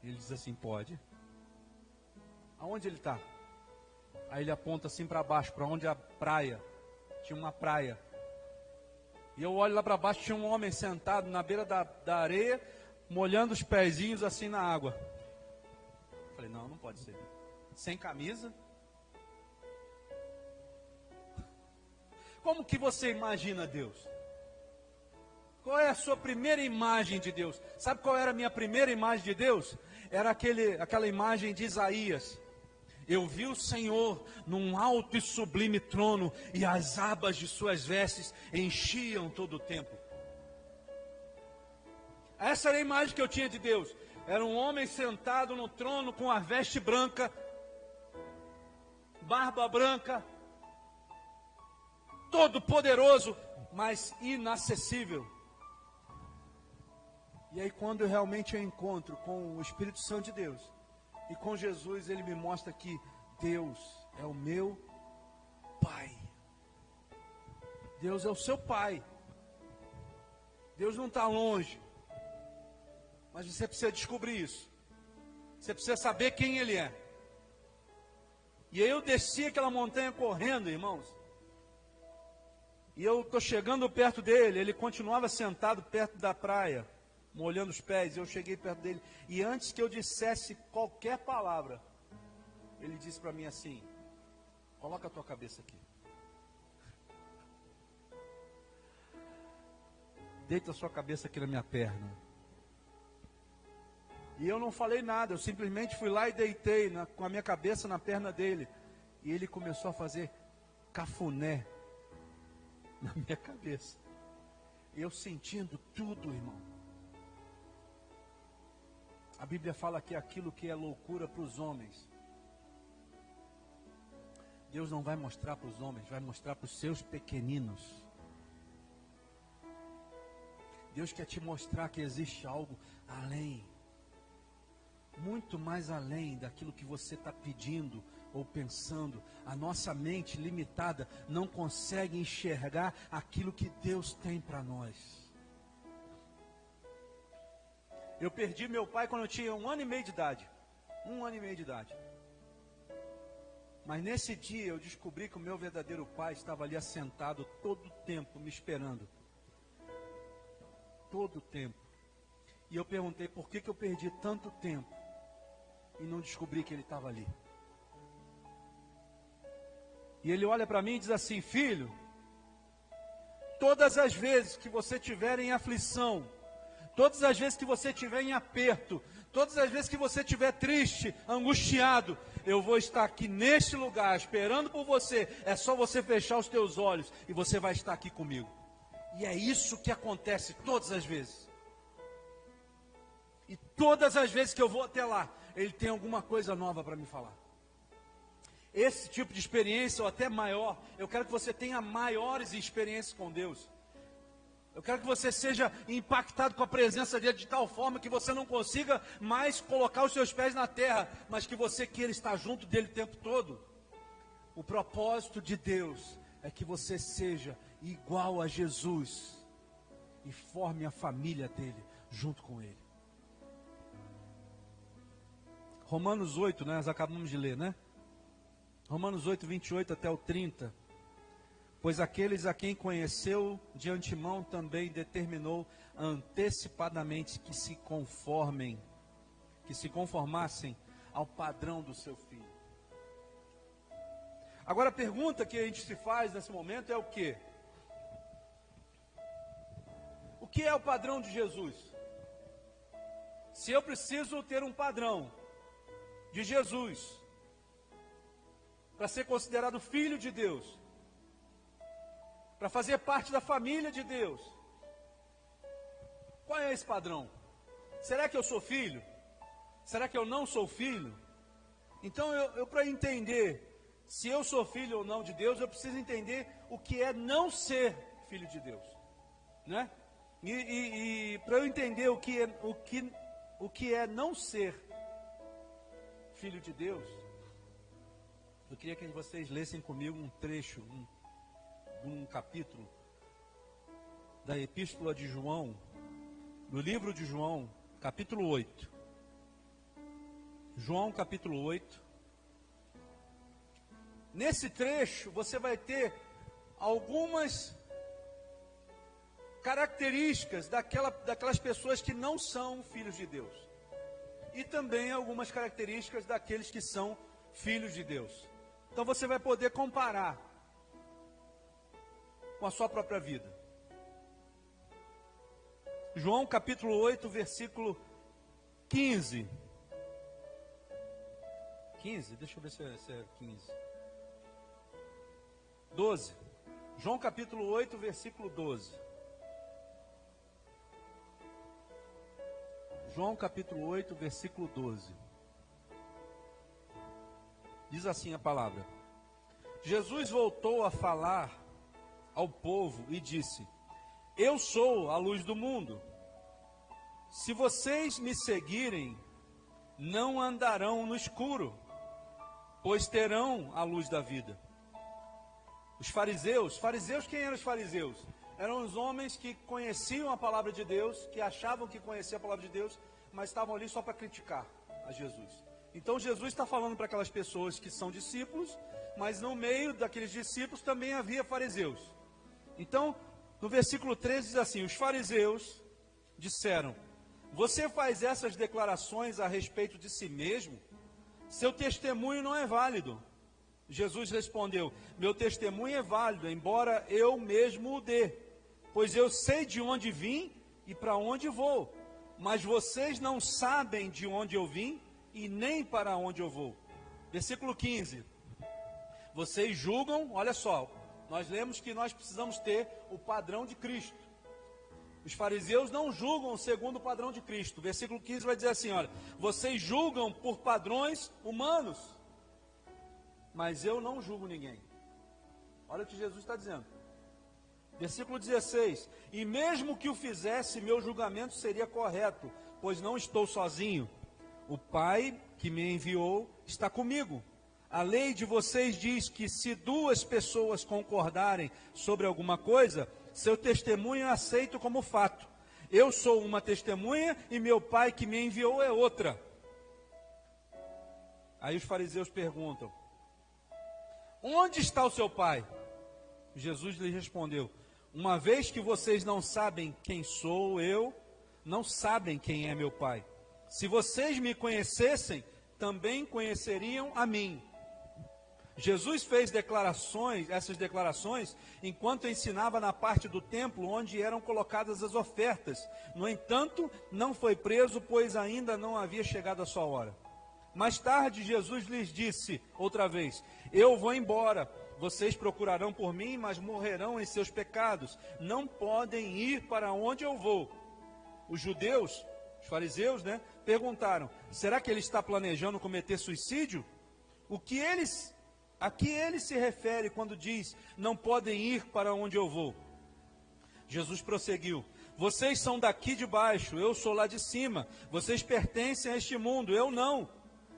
Ele diz assim: pode. Aonde ele está? Aí ele aponta assim para baixo, para onde a praia. Tinha uma praia. E eu olho lá para baixo, tinha um homem sentado na beira da areia, molhando os pezinhos assim na água. Falei: não, não pode ser. Sem camisa. Como que você imagina Deus? Qual é a sua primeira imagem de Deus? Sabe qual era a minha primeira imagem de Deus? Era aquela imagem de Isaías. Eu vi o Senhor num alto e sublime trono, e as abas de suas vestes enchiam todo o templo. Essa era a imagem que eu tinha de Deus. Era um homem sentado no trono com a veste branca, barba branca, todo poderoso, mas inacessível. E aí quando realmente eu encontro com o Espírito Santo de Deus e com Jesus, ele me mostra que Deus é o meu Pai. Deus é o seu Pai. Deus não está longe. Mas você precisa descobrir isso. Você precisa saber quem Ele é. E aí eu desci aquela montanha correndo, irmãos. E eu estou chegando perto dele. Ele continuava sentado perto da praia, molhando os pés. Eu cheguei perto dele. E antes que eu dissesse qualquer palavra, ele disse para mim assim: coloca a tua cabeça aqui. Deita a sua cabeça aqui na minha perna. E eu não falei nada, eu simplesmente fui lá e deitei com a minha cabeça na perna dele. E ele começou a fazer cafuné na minha cabeça. Eu sentindo tudo, irmão. A Bíblia fala que aquilo que é loucura para os homens, Deus não vai mostrar para os homens, vai mostrar para os seus pequeninos. Deus quer te mostrar que existe algo além, muito mais além daquilo que você está pedindo ou pensando. A nossa mente limitada não consegue enxergar aquilo que Deus tem para nós. Eu perdi meu pai quando eu tinha 1 ano e meio de idade. 1 ano e meio de idade. Mas nesse dia eu descobri que o meu verdadeiro pai estava ali assentado todo o tempo me esperando. Todo o tempo. E eu perguntei por que eu perdi tanto tempo. e não descobrir que ele estava ali. E ele olha para mim e diz assim: filho, todas as vezes que você estiver em aflição, todas as vezes que você estiver em aperto, todas as vezes que você estiver triste, angustiado, eu vou estar aqui neste lugar, esperando por você. É só você fechar os teus olhos e você vai estar aqui comigo. E é isso que acontece todas as vezes. E todas as vezes que eu vou até lá, ele tem alguma coisa nova para me falar. Esse tipo de experiência, ou até maior, eu quero que você tenha maiores experiências com Deus. Eu quero que você seja impactado com a presença dele de tal forma que você não consiga mais colocar os seus pés na terra, mas que você queira estar junto dele o tempo todo. O propósito de Deus é que você seja igual a Jesus e forme a família dele junto com ele. Romanos 8, nós acabamos de ler, né? Romanos 8, 28 até o 30. Pois aqueles a quem conheceu de antemão também determinou antecipadamente que se conformassem ao padrão do seu filho. Agora a pergunta que a gente se faz nesse momento é o quê? O que é o padrão de Jesus? Se eu preciso ter um padrão de Jesus para ser considerado filho de Deus, para fazer parte da família de Deus, qual é esse padrão? Será que eu sou filho? Será que eu não sou filho? Então eu para entender se eu sou filho ou não de Deus, eu preciso entender o que é não ser filho de Deus, né? E para eu entender o que é não ser filho de Deus, eu queria que vocês lessem comigo um trecho, um capítulo da Epístola de João, no livro de João, capítulo 8. João, capítulo 8. Nesse trecho, você vai ter algumas características daquelas pessoas que não são filhos de Deus. E também algumas características daqueles que são filhos de Deus. Então você vai poder comparar com a sua própria vida. João capítulo 8, versículo 15. 15? Deixa eu ver se é 15. 12. João capítulo 8, versículo 12. João capítulo 8, versículo 12. Diz assim a palavra: Jesus voltou a falar ao povo e disse: eu sou a luz do mundo. Se vocês me seguirem, não andarão no escuro, pois terão a luz da vida. Os fariseus, quem eram os fariseus? Eram os homens que conheciam a palavra de Deus, que achavam que conheciam a palavra de Deus, mas estavam ali só para criticar a Jesus. Então Jesus está falando para aquelas pessoas que são discípulos, mas no meio daqueles discípulos também havia fariseus. Então, no versículo 13 diz assim: os fariseus disseram: você faz essas declarações a respeito de si mesmo? Seu testemunho não é válido. Jesus respondeu: meu testemunho é válido, embora eu mesmo o dê, pois eu sei de onde vim e para onde vou, mas vocês não sabem de onde eu vim e nem para onde eu vou. Versículo 15. Vocês julgam, olha só, nós lemos que nós precisamos ter o padrão de Cristo. Os fariseus não julgam segundo o padrão de Cristo. Versículo 15 vai dizer assim, olha: vocês julgam por padrões humanos, mas eu não julgo ninguém. Olha o que Jesus está dizendo. Versículo 16: e mesmo que o fizesse, meu julgamento seria correto, pois não estou sozinho. O Pai que me enviou está comigo. A lei de vocês diz que se duas pessoas concordarem sobre alguma coisa, seu testemunho é aceito como fato. Eu sou uma testemunha e meu Pai que me enviou é outra. Aí os fariseus perguntam: onde está o seu Pai? Jesus lhes respondeu: uma vez que vocês não sabem quem sou eu, não sabem quem é meu Pai. Se vocês me conhecessem, também conheceriam a mim. Jesus fez essas declarações, enquanto ensinava na parte do templo onde eram colocadas as ofertas. No entanto, não foi preso, pois ainda não havia chegado a sua hora. Mais tarde, Jesus lhes disse outra vez: eu vou embora, vocês procurarão por mim, mas morrerão em seus pecados. Não podem ir para onde eu vou. Os judeus, os fariseus, perguntaram: será que ele está planejando cometer suicídio? A que ele se refere quando diz: não podem ir para onde eu vou? Jesus prosseguiu: vocês são daqui de baixo, eu sou lá de cima. Vocês pertencem a este mundo, eu não.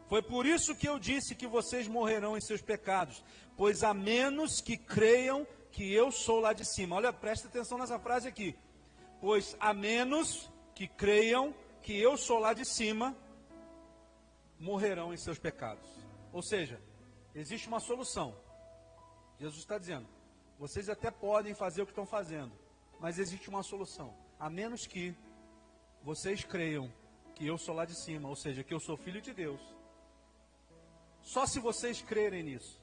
Foi por isso que eu disse que vocês morrerão em seus pecados, pois a menos que creiam que eu sou lá de cima. Olha, presta atenção nessa frase aqui. Pois a menos que creiam que eu sou lá de cima, morrerão em seus pecados. Ou seja, existe uma solução. Jesus está dizendo: vocês até podem fazer o que estão fazendo, mas existe uma solução. A menos que vocês creiam que eu sou lá de cima, ou seja, que eu sou filho de Deus. Só se vocês crerem nisso.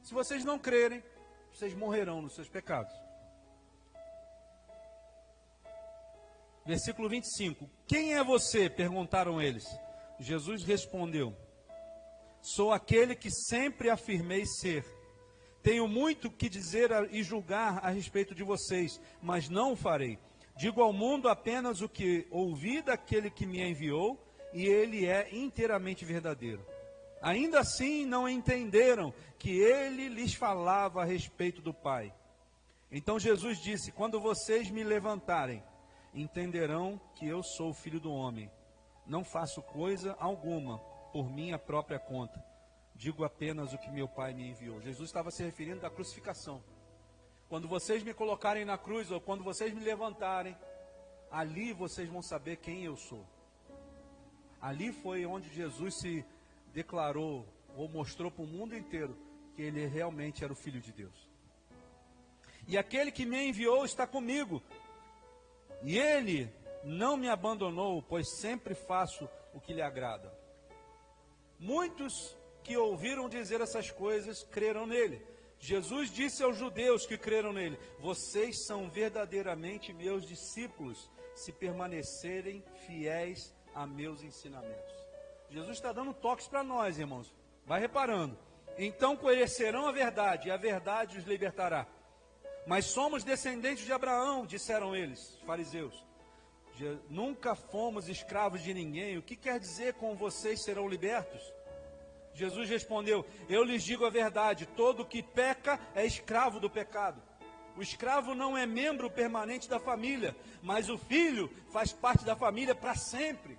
Se vocês não crerem, vocês morrerão nos seus pecados. Versículo 25. Quem é você? Perguntaram eles. Jesus respondeu: sou aquele que sempre afirmei ser. Tenho muito que dizer e julgar a respeito de vocês, mas não o farei. Digo ao mundo apenas o que ouvi daquele que me enviou, e ele é inteiramente verdadeiro. Ainda assim não entenderam que ele lhes falava a respeito do Pai. Então Jesus disse: quando vocês me levantarem, entenderão que eu sou o Filho do Homem. Não faço coisa alguma por minha própria conta. Digo apenas o que meu Pai me enviou. Jesus estava se referindo à crucificação. Quando vocês me colocarem na cruz, ou quando vocês me levantarem, ali vocês vão saber quem eu sou. Ali foi onde Jesus se declarou, ou mostrou para o mundo inteiro, que ele realmente era o Filho de Deus. E aquele que me enviou está comigo. E ele não me abandonou, pois sempre faço o que lhe agrada. Muitos que ouviram dizer essas coisas creram nele. Jesus disse aos judeus que creram nele: vocês são verdadeiramente meus discípulos, se permanecerem fiéis a meus ensinamentos. Jesus está dando toques para nós, irmãos. Vai reparando. Então conhecerão a verdade, e a verdade os libertará. Mas somos descendentes de Abraão, disseram eles, fariseus. Nunca fomos escravos de ninguém. O que quer dizer com vocês serão libertos? Jesus respondeu: eu lhes digo a verdade, todo que peca é escravo do pecado. O escravo não é membro permanente da família, mas o filho faz parte da família para sempre.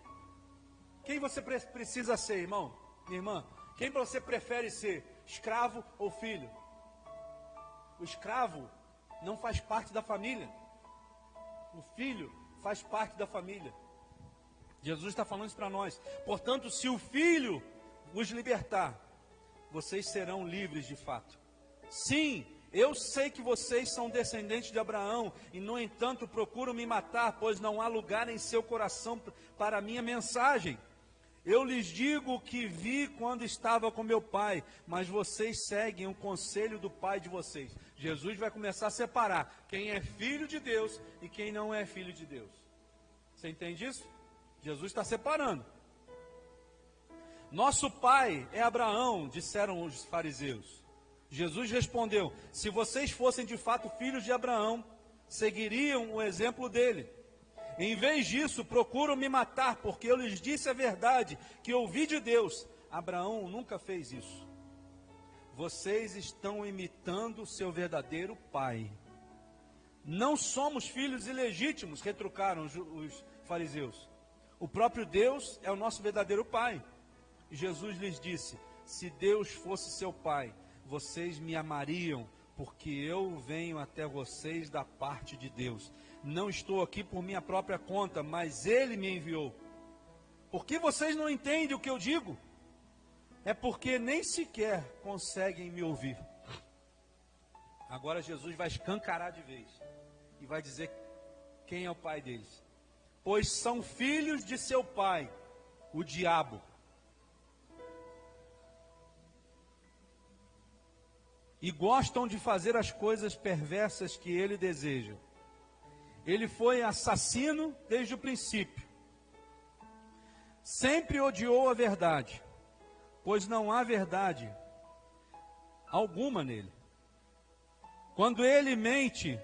Quem você precisa ser, irmão, minha irmã? Quem você prefere ser, escravo ou filho? O escravo não faz parte da família. O filho faz parte da família. Jesus está falando isso para nós. Portanto, se o filho os libertar, vocês serão livres de fato. Sim, eu sei que vocês são descendentes de Abraão, e no entanto procuram me matar, pois não há lugar em seu coração para a minha mensagem. Eu lhes digo o que vi quando estava com meu pai, mas vocês seguem o conselho do pai de vocês. Jesus vai começar a separar quem é filho de Deus e quem não é filho de Deus. Você entende isso? Jesus está separando. Nosso pai é Abraão, disseram os fariseus. Jesus respondeu: se vocês fossem de fato filhos de Abraão, seguiriam o exemplo dele. Em vez disso, procuram me matar, porque eu lhes disse a verdade que ouvi de Deus. Abraão nunca fez isso. Vocês estão imitando seu verdadeiro pai. Não somos filhos ilegítimos, retrucaram os fariseus. O próprio Deus é o nosso verdadeiro pai. E Jesus lhes disse: se Deus fosse seu pai, vocês me amariam, porque eu venho até vocês da parte de Deus. Não estou aqui por minha própria conta, mas Ele me enviou. Por que vocês não entendem o que eu digo? É porque nem sequer conseguem me ouvir. Agora Jesus vai escancarar de vez e vai dizer quem é o pai deles. Pois são filhos de seu pai, o diabo. e gostam de fazer as coisas perversas que ele deseja. Ele foi assassino desde o princípio. Sempre odiou a verdade, pois não há verdade alguma nele. Quando ele mente,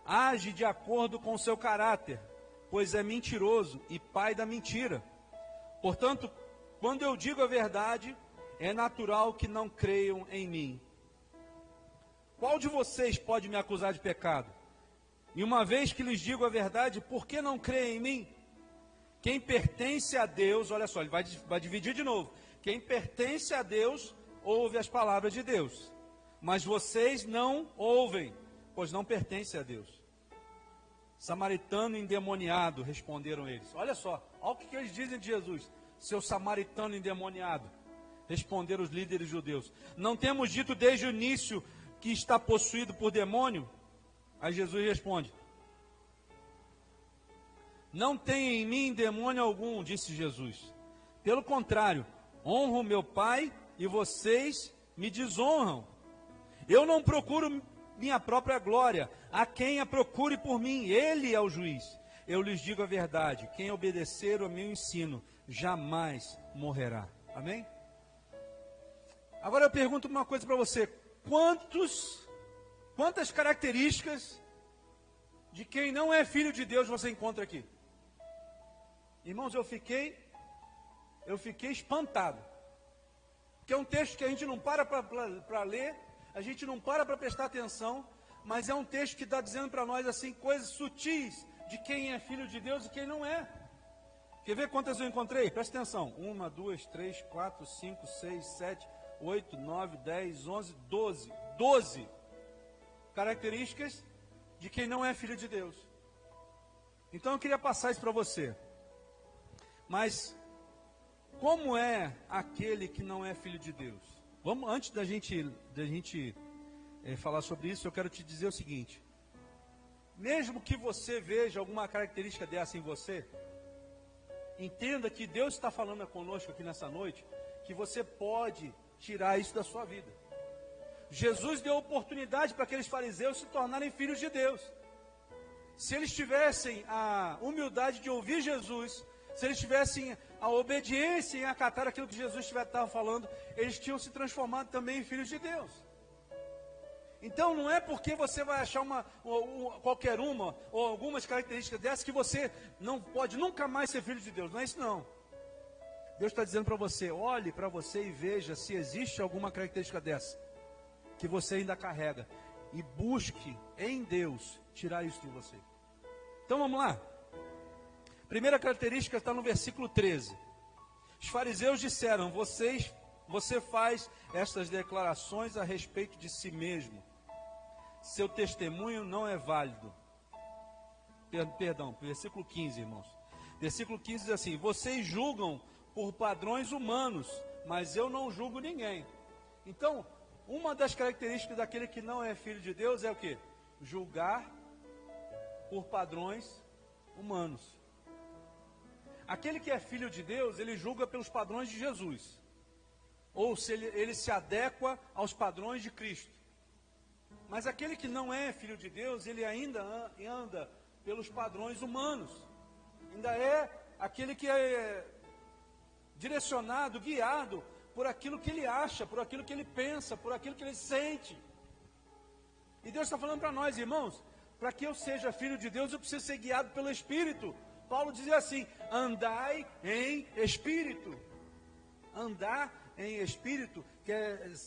age de acordo com seu caráter, pois é mentiroso e pai da mentira. Portanto, quando eu digo a verdade, é natural que não creiam em mim. Qual de vocês pode me acusar de pecado? E uma vez que lhes digo a verdade, por que não creem em mim? Quem pertence a Deus, olha só, ele vai dividir de novo. Quem pertence a Deus, ouve as palavras de Deus. Mas vocês não ouvem, pois não pertencem a Deus. Samaritano endemoniado, responderam eles. Olha só, olha o que eles dizem de Jesus. Seu samaritano endemoniado, responderam os líderes judeus. Não temos dito desde o início que está possuído por demônio? Aí Jesus responde: não tem em mim demônio algum, disse Jesus. Pelo contrário, honro meu Pai e vocês me desonram. Eu não procuro minha própria glória, a quem a procure por mim, ele é o juiz. Eu lhes digo a verdade, quem obedecer ao meu ensino, jamais morrerá. Amém? Agora eu pergunto uma coisa para você, quantas características de quem não é filho de Deus você encontra aqui? Irmãos, eu fiquei espantado, porque é um texto que a gente não para ler, a gente não para prestar atenção, mas é um texto que está dizendo para nós assim, coisas sutis de quem é filho de Deus e quem não é. Quer ver quantas eu encontrei? Presta atenção, 1, 2, 3, 4, 5, 6, 7, 8, 9, 10, 11, 12 características de quem não é filho de Deus. Então eu queria passar isso para você. Mas como é aquele que não é filho de Deus? Vamos, antes da gente falar sobre isso, eu quero te dizer o seguinte: mesmo que você veja alguma característica dessa em você, entenda que Deus está falando conosco aqui nessa noite, que você pode tirar isso da sua vida. Jesus deu oportunidade para aqueles fariseus se tornarem filhos de Deus. Se eles tivessem a humildade de ouvir Jesus, se eles tivessem a obediência em acatar aquilo que Jesus estava falando, eles tinham se transformado também em filhos de Deus. Então não é porque você vai achar qualquer uma ou algumas características dessas que você não pode nunca mais ser filho de Deus. Não é isso não. Deus está dizendo para você, olhe para você e veja se existe alguma característica dessa que você ainda carrega. E busque em Deus tirar isso de você. Então vamos lá. Primeira característica está no versículo 13. Os fariseus disseram, você faz estas declarações a respeito de si mesmo. Seu testemunho não é válido. Perdão, versículo 15, irmãos. Versículo 15 diz assim, vocês julgam por padrões humanos, mas eu não julgo ninguém. Então, uma das características daquele que não é filho de Deus é o quê? Julgar por padrões humanos. Aquele que é filho de Deus, ele julga pelos padrões de Jesus. Ou se ele se adequa aos padrões de Cristo. Mas aquele que não é filho de Deus, ele ainda anda pelos padrões humanos. Ainda é aquele que é direcionado, guiado por aquilo que ele acha, por aquilo que ele pensa, por aquilo que ele sente. E Deus está falando para nós, irmãos, para que eu seja filho de Deus, eu preciso ser guiado pelo Espírito. Paulo dizia assim, andai em Espírito. Andar em Espírito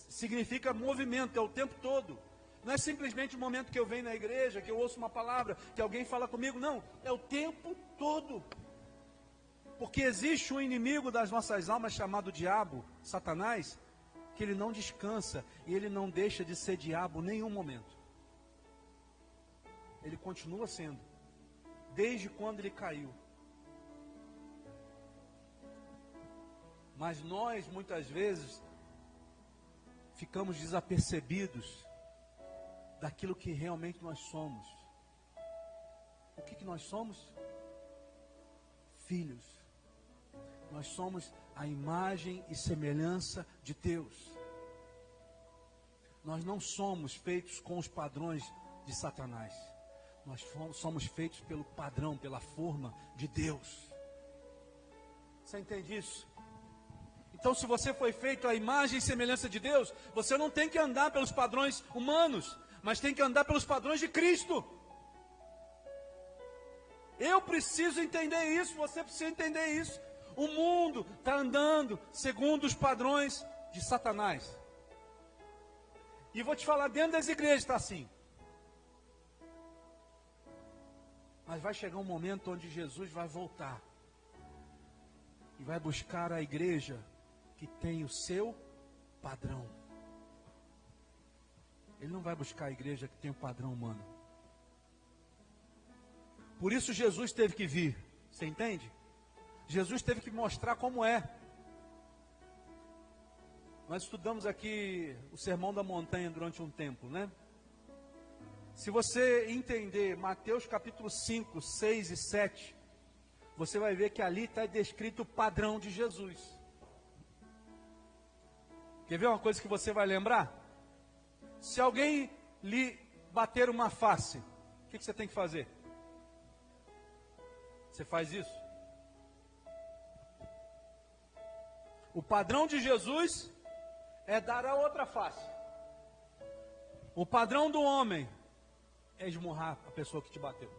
significa movimento, é o tempo todo. Não é simplesmente o momento que eu venho na igreja, que eu ouço uma palavra, que alguém fala comigo, não, é o tempo todo. Porque existe um inimigo das nossas almas chamado diabo, Satanás, que ele não descansa e ele não deixa de ser diabo em nenhum momento. Ele continua sendo, desde quando ele caiu. Mas nós, muitas vezes, ficamos desapercebidos daquilo que realmente nós somos. O que nós somos? Filhos. Nós somos a imagem e semelhança de Deus. Nós não somos feitos com os padrões de Satanás. Nós somos feitos pelo padrão, pela forma de Deus. Você entende isso? Então, se você foi feito à imagem e semelhança de Deus, você não tem que andar pelos padrões humanos, mas tem que andar pelos padrões de Cristo. Eu preciso entender isso, você precisa entender isso. O mundo está andando segundo os padrões de Satanás. E vou te falar, dentro das igrejas está assim. Mas vai chegar um momento onde Jesus vai voltar. E vai buscar a igreja que tem o seu padrão. Ele não vai buscar a igreja que tem o padrão humano. Por isso Jesus teve que vir. Você entende? Jesus teve que mostrar como é. Nós estudamos aqui o Sermão da Montanha durante um tempo, né? Se você entender Mateus capítulo 5, 6 e 7, você vai ver que ali está descrito o padrão de Jesus. Quer ver uma coisa que você vai lembrar? Se alguém lhe bater uma face, o que você tem que fazer? Você faz isso? O padrão de Jesus é dar a outra face. O padrão do homem é esmurrar a pessoa que te bateu.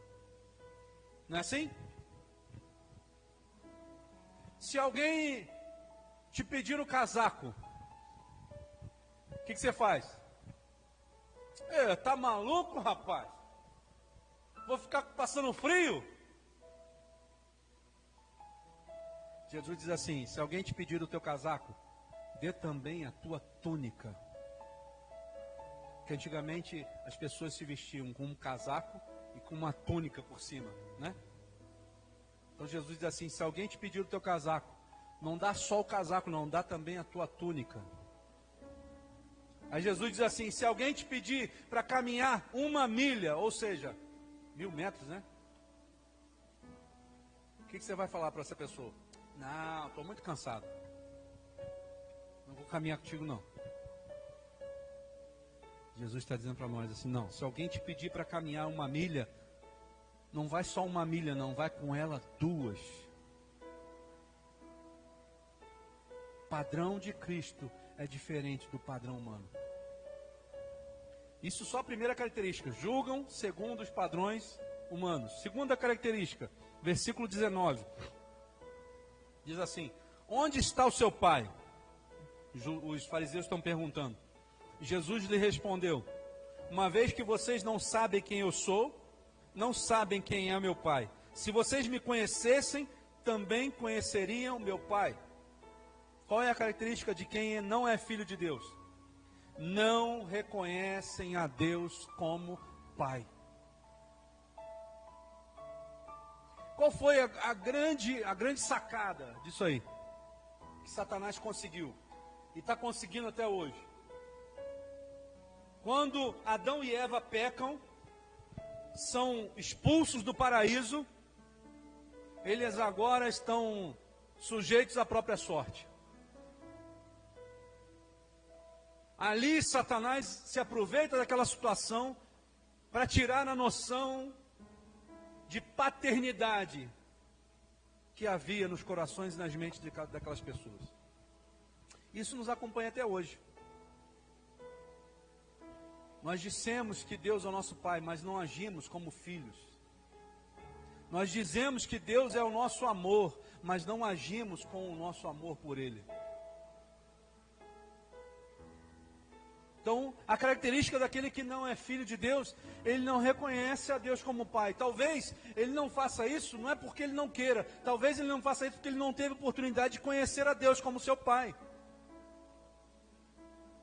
Não é assim? Se alguém te pedir o casaco, o que você faz? Tá maluco, rapaz? Vou ficar passando frio? Jesus diz assim: se alguém te pedir o teu casaco, dê também a tua túnica. Que antigamente as pessoas se vestiam com um casaco e com uma túnica por cima, né? Então Jesus diz assim: se alguém te pedir o teu casaco, não dá só o casaco não, dá também a tua túnica. Aí Jesus diz assim: se alguém te pedir para caminhar 1 milha, ou seja, 1000 metros, né? O que você vai falar para essa pessoa? Não, estou muito cansado. Não vou caminhar contigo não. Jesus está dizendo para nós assim: não, se alguém te pedir para caminhar 1 milha, não vai só 1 milha não, vai com ela 2. O padrão de Cristo é diferente do padrão humano. Isso só a primeira característica. Julgam segundo os padrões humanos. Segunda característica, versículo 19. Diz assim: onde está o seu pai? Os fariseus estão perguntando. Jesus lhe respondeu: uma vez que vocês não sabem quem eu sou, não sabem quem é meu pai. Se vocês me conhecessem, também conheceriam meu pai. Qual é a característica de quem não é filho de Deus? Não reconhecem a Deus como pai. Qual foi a grande sacada disso aí? Que Satanás conseguiu. E está conseguindo até hoje. Quando Adão e Eva pecam, são expulsos do paraíso, eles agora estão sujeitos à própria sorte. Ali Satanás se aproveita daquela situação para tirar a noção de paternidade que havia nos corações e nas mentes daquelas pessoas. Isso nos acompanha até hoje. Nós dissemos que Deus é o nosso Pai, mas não agimos como filhos. Nós dizemos que Deus é o nosso amor, mas não agimos com o nosso amor por Ele. Então, a característica daquele que não é filho de Deus, ele não reconhece a Deus como Pai. Talvez ele não faça isso, não é porque ele não queira. Talvez ele não faça isso porque ele não teve oportunidade de conhecer a Deus como seu Pai.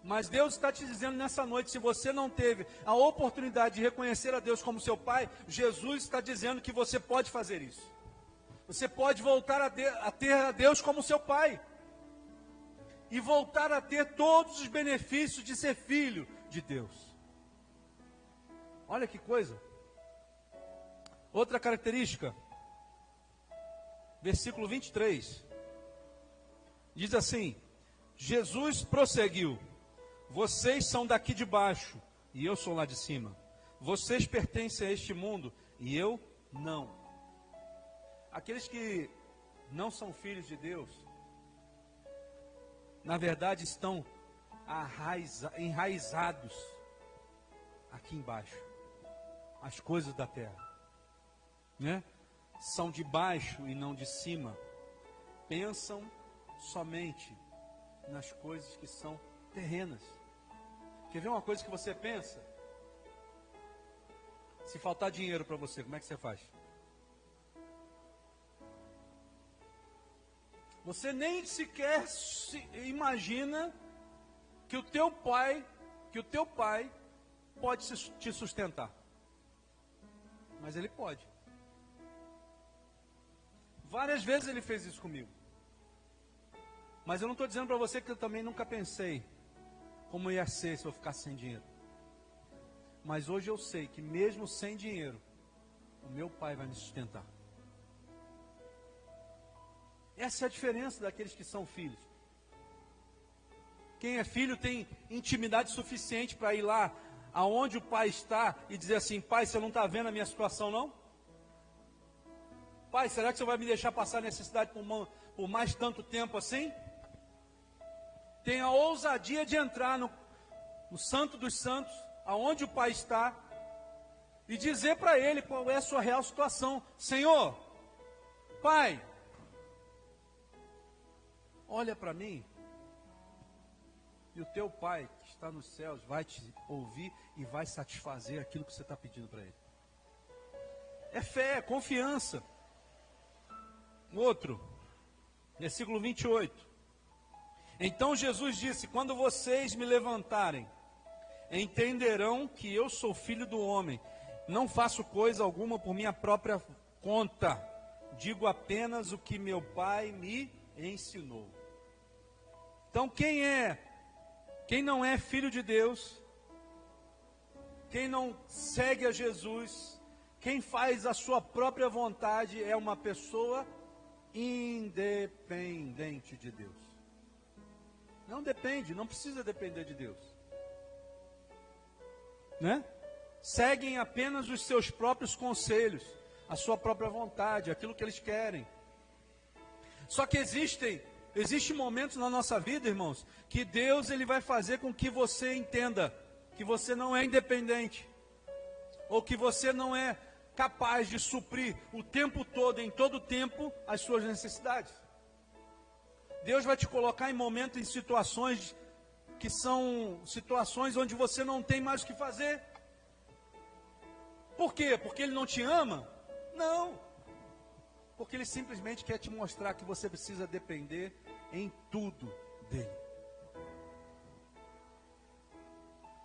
Mas Deus está te dizendo nessa noite, se você não teve a oportunidade de reconhecer a Deus como seu Pai, Jesus está dizendo que você pode fazer isso. Você pode voltar a ter a Deus como seu Pai. E voltar a ter todos os benefícios de ser filho de Deus. Olha que coisa. Outra característica. Versículo 23. Diz assim: Jesus prosseguiu: vocês são daqui de baixo e eu sou lá de cima. Vocês pertencem a este mundo e eu não. Aqueles que não são filhos de Deus, na verdade estão enraizados aqui embaixo, as coisas da terra, né? São de baixo e não de cima. Pensam somente nas coisas que são terrenas. Quer ver uma coisa que você pensa? Se faltar dinheiro para você, como é que você faz? Você nem sequer imagina que o teu pai pode te sustentar. Mas ele pode. Várias vezes ele fez isso comigo. Mas eu não estou dizendo para você que eu também nunca pensei como ia ser se eu ficasse sem dinheiro. Mas hoje eu sei que mesmo sem dinheiro, o meu pai vai me sustentar. Essa é a diferença daqueles que são filhos. Quem é filho tem intimidade suficiente para ir lá aonde o pai está e dizer assim: pai, você não está vendo a minha situação não? Pai, será que você vai me deixar passar necessidade por mais tanto tempo assim? Tem a ousadia de entrar no Santo dos Santos, aonde o pai está, e dizer para ele qual é a sua real situação. Senhor, pai, olha para mim, e o teu pai que está nos céus vai te ouvir e vai satisfazer aquilo que você está pedindo para ele. É fé, é confiança. Outro, versículo 28. Então Jesus disse: quando vocês me levantarem, entenderão que eu sou filho do homem. Não faço coisa alguma por minha própria conta. Digo apenas o que meu pai me ensinou. Então quem não é filho de Deus, quem não segue a Jesus, quem faz a sua própria vontade, é uma pessoa independente de Deus. Não depende, não precisa depender de Deus, né? Seguem apenas os seus próprios conselhos, a sua própria vontade, aquilo que eles querem. Só que existem momentos na nossa vida, irmãos, que Deus ele vai fazer com que você entenda que você não é independente, ou que você não é capaz de suprir o tempo todo, em todo o tempo, as suas necessidades. Deus vai te colocar em momentos, em situações que são situações onde você não tem mais o que fazer. Por quê? Porque Ele não te ama? Não. Porque Ele simplesmente quer te mostrar que você precisa depender em tudo dEle.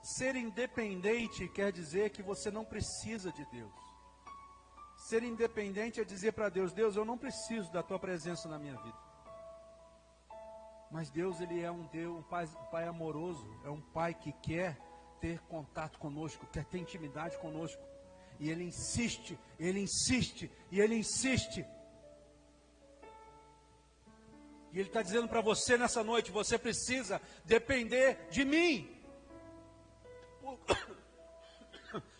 Ser independente quer dizer que você não precisa de Deus. Ser independente é dizer para Deus: Deus, eu não preciso da tua presença na minha vida. Mas Deus, Ele é um Deus, um pai amoroso, é um pai que quer ter contato conosco, quer ter intimidade conosco. E Ele insiste, Ele insiste, e Ele insiste. E Ele está dizendo para você nessa noite: você precisa depender de mim.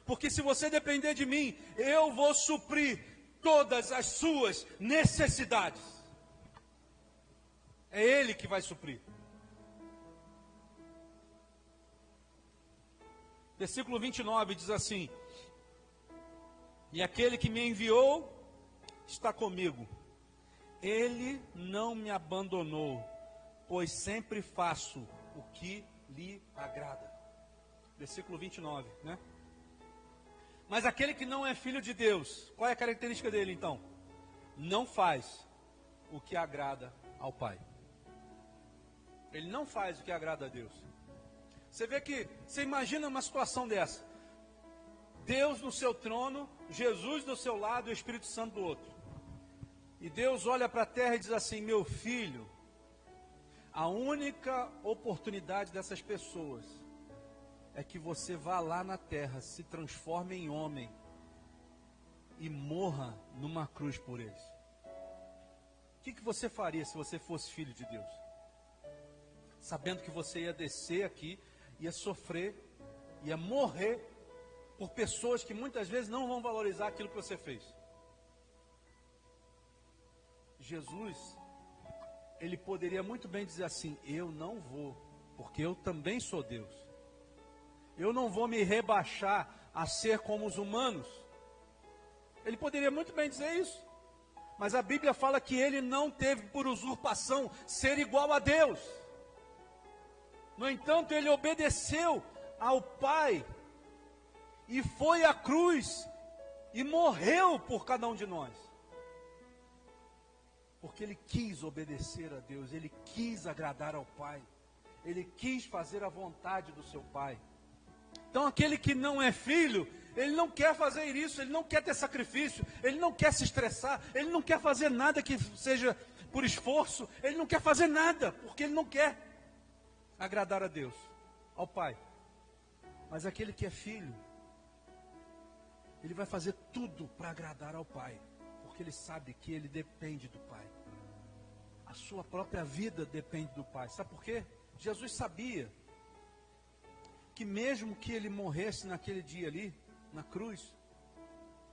Porque se você depender de mim, eu vou suprir todas as suas necessidades. É Ele que vai suprir. Versículo 29 diz assim: e aquele que me enviou está comigo. Ele não me abandonou, pois sempre faço o que lhe agrada. Versículo 29, né? Mas aquele que não é filho de Deus, qual é a característica dele então? Não faz o que agrada ao Pai. Ele não faz o que agrada a Deus. Você vê que, você imagina uma situação dessa: Deus no seu trono, Jesus do seu lado e o Espírito Santo do outro. E Deus olha para a terra e diz assim: meu filho, a única oportunidade dessas pessoas é que você vá lá na terra, se transforme em homem e morra numa cruz por eles. O que você faria se você fosse filho de Deus? Sabendo que você ia descer aqui ia sofrer, ia morrer por pessoas que muitas vezes não vão valorizar aquilo que você fez. Jesus, ele poderia muito bem dizer assim: eu não vou, porque eu também sou Deus. Eu não vou me rebaixar a ser como os humanos. Ele poderia muito bem dizer isso. Mas a Bíblia fala que ele não teve por usurpação ser igual a Deus. No entanto, ele obedeceu ao Pai e foi à cruz e morreu por cada um de nós. Porque ele quis obedecer a Deus, ele quis agradar ao Pai, ele quis fazer a vontade do seu Pai. Então aquele que não é filho, ele não quer fazer isso, ele não quer ter sacrifício, ele não quer se estressar, ele não quer fazer nada que seja por esforço, ele não quer fazer nada, porque ele não quer agradar a Deus, ao Pai. Mas aquele que é filho, ele vai fazer tudo para agradar ao Pai, porque ele sabe que ele depende do Pai. A sua própria vida depende do Pai. Sabe por quê? Jesus sabia que mesmo que ele morresse naquele dia ali, na cruz,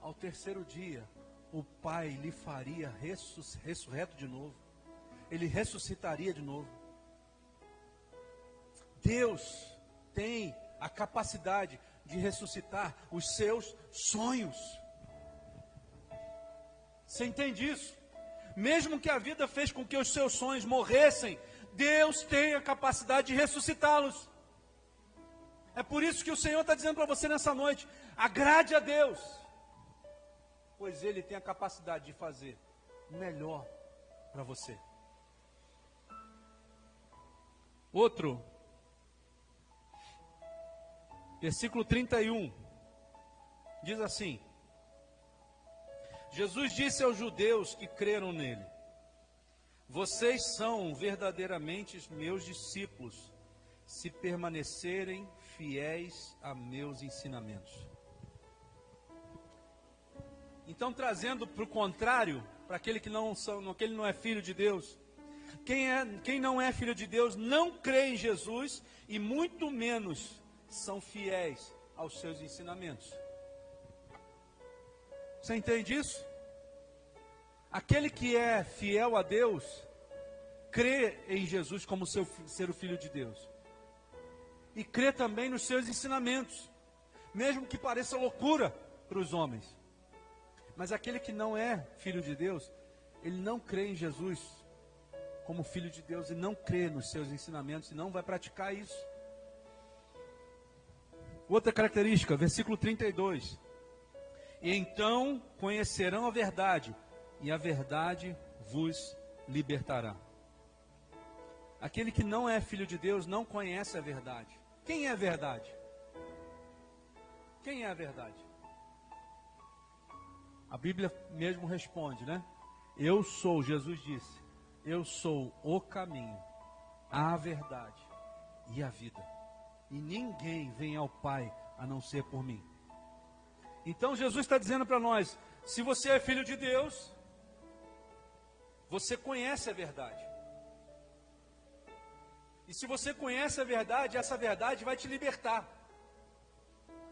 ao terceiro dia, o Pai lhe faria ressurreto de novo. Ele ressuscitaria de novo. Deus tem a capacidade de ressuscitar os seus sonhos. Você entende isso? Mesmo que a vida fez com que os seus sonhos morressem, Deus tem a capacidade de ressuscitá-los. É por isso que o Senhor está dizendo para você nessa noite: agrade a Deus, pois Ele tem a capacidade de fazer o melhor para você. Outro, versículo 31, diz assim: Jesus disse aos judeus que creram nele: vocês são verdadeiramente meus discípulos, se permanecerem fiéis a meus ensinamentos. Então, trazendo para o contrário, para aquele que não é filho de Deus, quem não é filho de Deus não crê em Jesus e muito menos são fiéis aos seus ensinamentos. Você entende isso? Aquele que é fiel a Deus, crê em Jesus como ser o Filho de Deus. E crê também nos seus ensinamentos, mesmo que pareça loucura para os homens. Mas aquele que não é filho de Deus, ele não crê em Jesus como Filho de Deus e não crê nos seus ensinamentos e não vai praticar isso. Outra característica, versículo 32. E então conhecerão a verdade, e a verdade vos libertará. Aquele que não é filho de Deus não conhece a verdade. Quem é a verdade? Quem é a verdade? A Bíblia mesmo responde, né? Eu sou, Jesus disse, eu sou o caminho, a verdade e a vida. E ninguém vem ao Pai a não ser por mim. Então Jesus está dizendo para nós: se você é filho de Deus, você conhece a verdade. E se você conhece a verdade, essa verdade vai te libertar.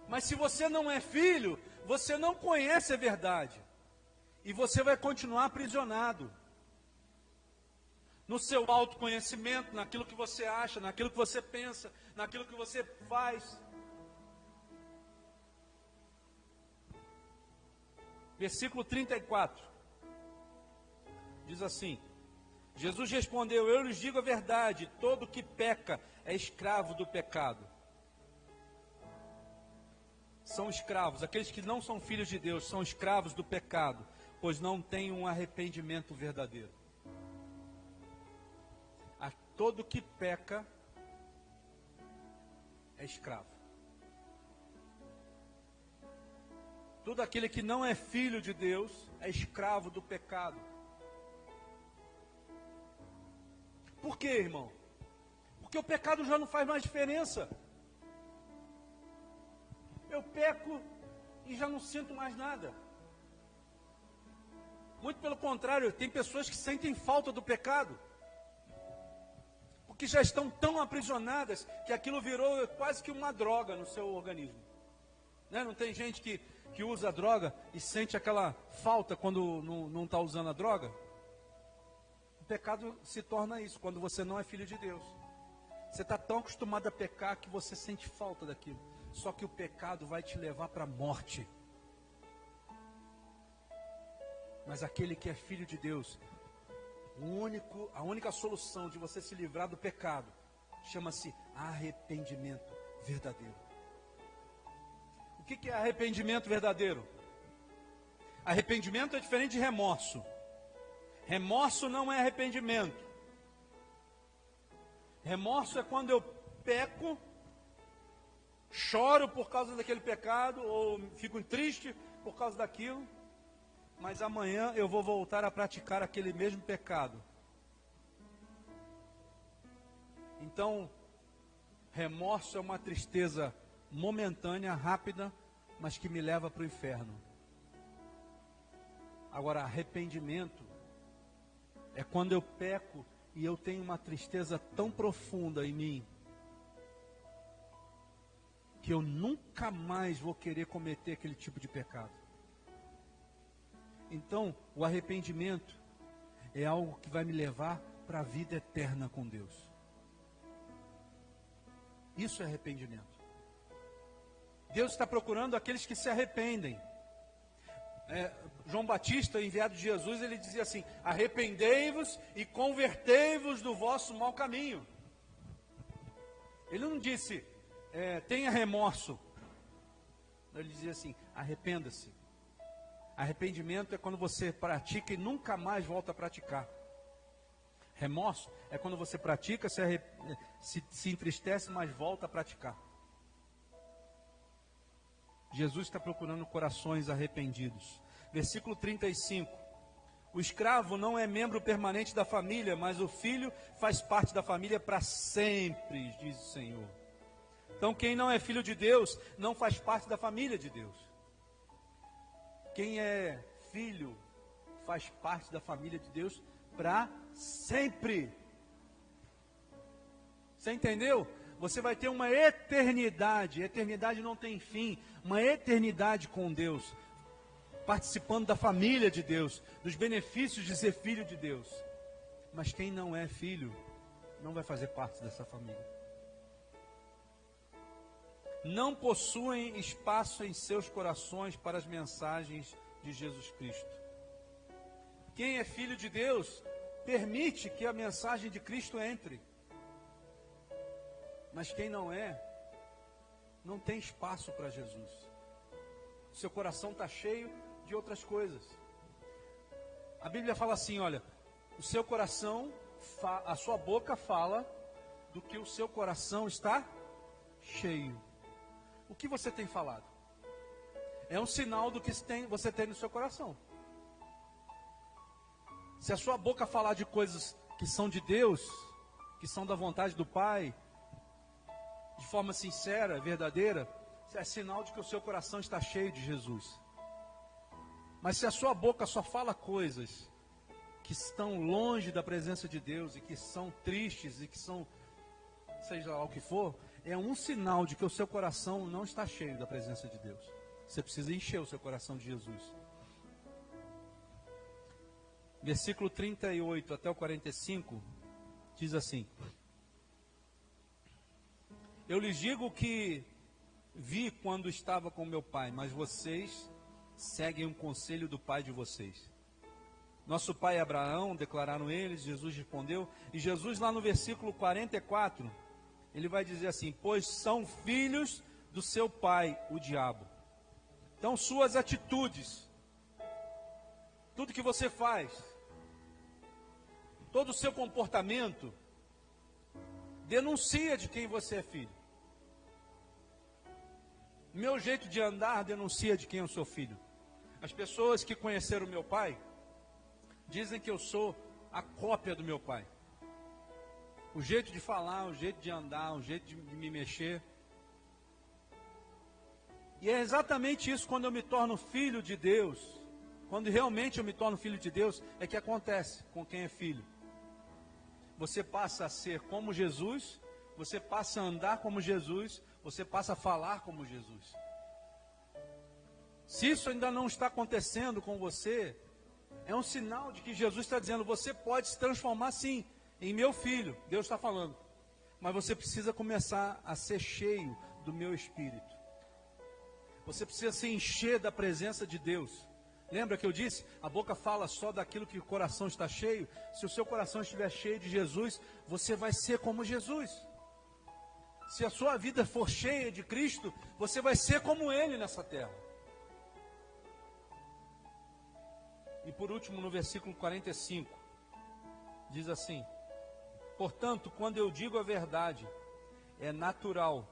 Mas se você não é filho, você não conhece a verdade. E você vai continuar aprisionado no seu autoconhecimento, naquilo que você acha, naquilo que você pensa, naquilo que você faz. Versículo 34. Diz assim: Jesus respondeu: eu lhes digo a verdade, todo que peca é escravo do pecado. São escravos, aqueles que não são filhos de Deus, são escravos do pecado, pois não têm um arrependimento verdadeiro. Todo que peca é escravo. Todo aquele que não é filho de Deus é escravo do pecado. Por quê, irmão? Porque o pecado já não faz mais diferença. Eu peco e já não sinto mais nada. Muito pelo contrário, tem pessoas que sentem falta do pecado. porque já estão tão aprisionadas que aquilo virou quase que uma droga no seu organismo. Né? Não tem gente que usa a droga e sente aquela falta quando não está usando a droga? O pecado se torna isso, quando você não é filho de Deus. Você está tão acostumado a pecar que você sente falta daquilo. Só que o pecado vai te levar para a morte. Mas aquele que é filho de Deus, a única solução de você se livrar do pecado chama-se arrependimento verdadeiro. O que é arrependimento verdadeiro? Arrependimento é diferente de remorso. Remorso não é arrependimento. Remorso é quando eu peco, choro por causa daquele pecado, ou fico triste por causa daquilo, mas amanhã eu vou voltar a praticar aquele mesmo pecado. Então, remorso é uma tristeza momentânea, rápida, mas que me leva para o inferno. Agora, arrependimento é quando eu peco e eu tenho uma tristeza tão profunda em mim que eu nunca mais vou querer cometer aquele tipo de pecado. Então, o arrependimento é algo que vai me levar para a vida eterna com Deus. Isso é arrependimento. Deus está procurando aqueles que se arrependem. João Batista, enviado de Jesus, ele dizia assim: arrependei-vos e convertei-vos do vosso mau caminho. Ele não disse, tenha remorso. Ele dizia assim, arrependa-se. Arrependimento é quando você pratica e nunca mais volta a praticar. Remorso é quando você pratica, se entristece, mas volta a praticar. Jesus está procurando corações arrependidos. Versículo 35. O escravo não é membro permanente da família, mas o filho faz parte da família para sempre, diz o Senhor. Então quem não é filho de Deus, não faz parte da família de Deus. Quem é filho, faz parte da família de Deus para sempre. Você entendeu? Você vai ter uma eternidade. Eternidade não tem fim. Uma eternidade com Deus. Participando da família de Deus. Dos benefícios de ser filho de Deus. Mas quem não é filho, não vai fazer parte dessa família. Não possuem espaço em seus corações para as mensagens de Jesus Cristo. Quem é filho de Deus, permite que a mensagem de Cristo entre. Mas quem não é, não tem espaço para Jesus. Seu coração está cheio de outras coisas. A Bíblia fala assim, olha, o seu coração, a sua boca fala do que o seu coração está cheio. O que você tem falado? É um sinal do que você tem no seu coração. Se a sua boca falar de coisas que são de Deus, que são da vontade do Pai, de forma sincera, verdadeira, é sinal de que o seu coração está cheio de Jesus. Mas se a sua boca só fala coisas que estão longe da presença de Deus e que são tristes e que são, seja lá o que for, é um sinal de que o seu coração não está cheio da presença de Deus. Você precisa encher o seu coração de Jesus. Versículo 38 até o 45 diz assim: eu lhes digo que vi quando estava com meu pai, mas vocês seguem o conselho do pai de vocês. Nosso pai Abraão, declararam eles. Jesus respondeu, e Jesus lá no versículo 44, ele vai dizer assim: pois são filhos do seu pai, o diabo. Então suas atitudes, tudo que você faz, todo o seu comportamento, denuncia de quem você é filho. Meu jeito de andar denuncia de quem eu sou filho. As pessoas que conheceram meu pai dizem que eu sou a cópia do meu pai. O jeito de falar, o jeito de andar, o jeito de me mexer. E é exatamente isso, quando eu me torno filho de Deus, quando realmente eu me torno filho de Deus, é que acontece com quem é filho. você passa a ser como Jesus, você passa a andar como Jesus, você passa a falar como Jesus. Se isso ainda não está acontecendo com você, é um sinal de que Jesus está dizendo, você pode se transformar sim, em meu filho, Deus está falando. Mas você precisa começar a ser cheio do meu Espírito. Você precisa se encher da presença de Deus. Lembra que eu disse? A boca fala só daquilo que o coração está cheio. Se o seu coração estiver cheio de Jesus, você vai ser como Jesus. Se a sua vida for cheia de Cristo, você vai ser como Ele nessa terra. E por último, no versículo 45, diz assim: portanto, quando eu digo a verdade, é natural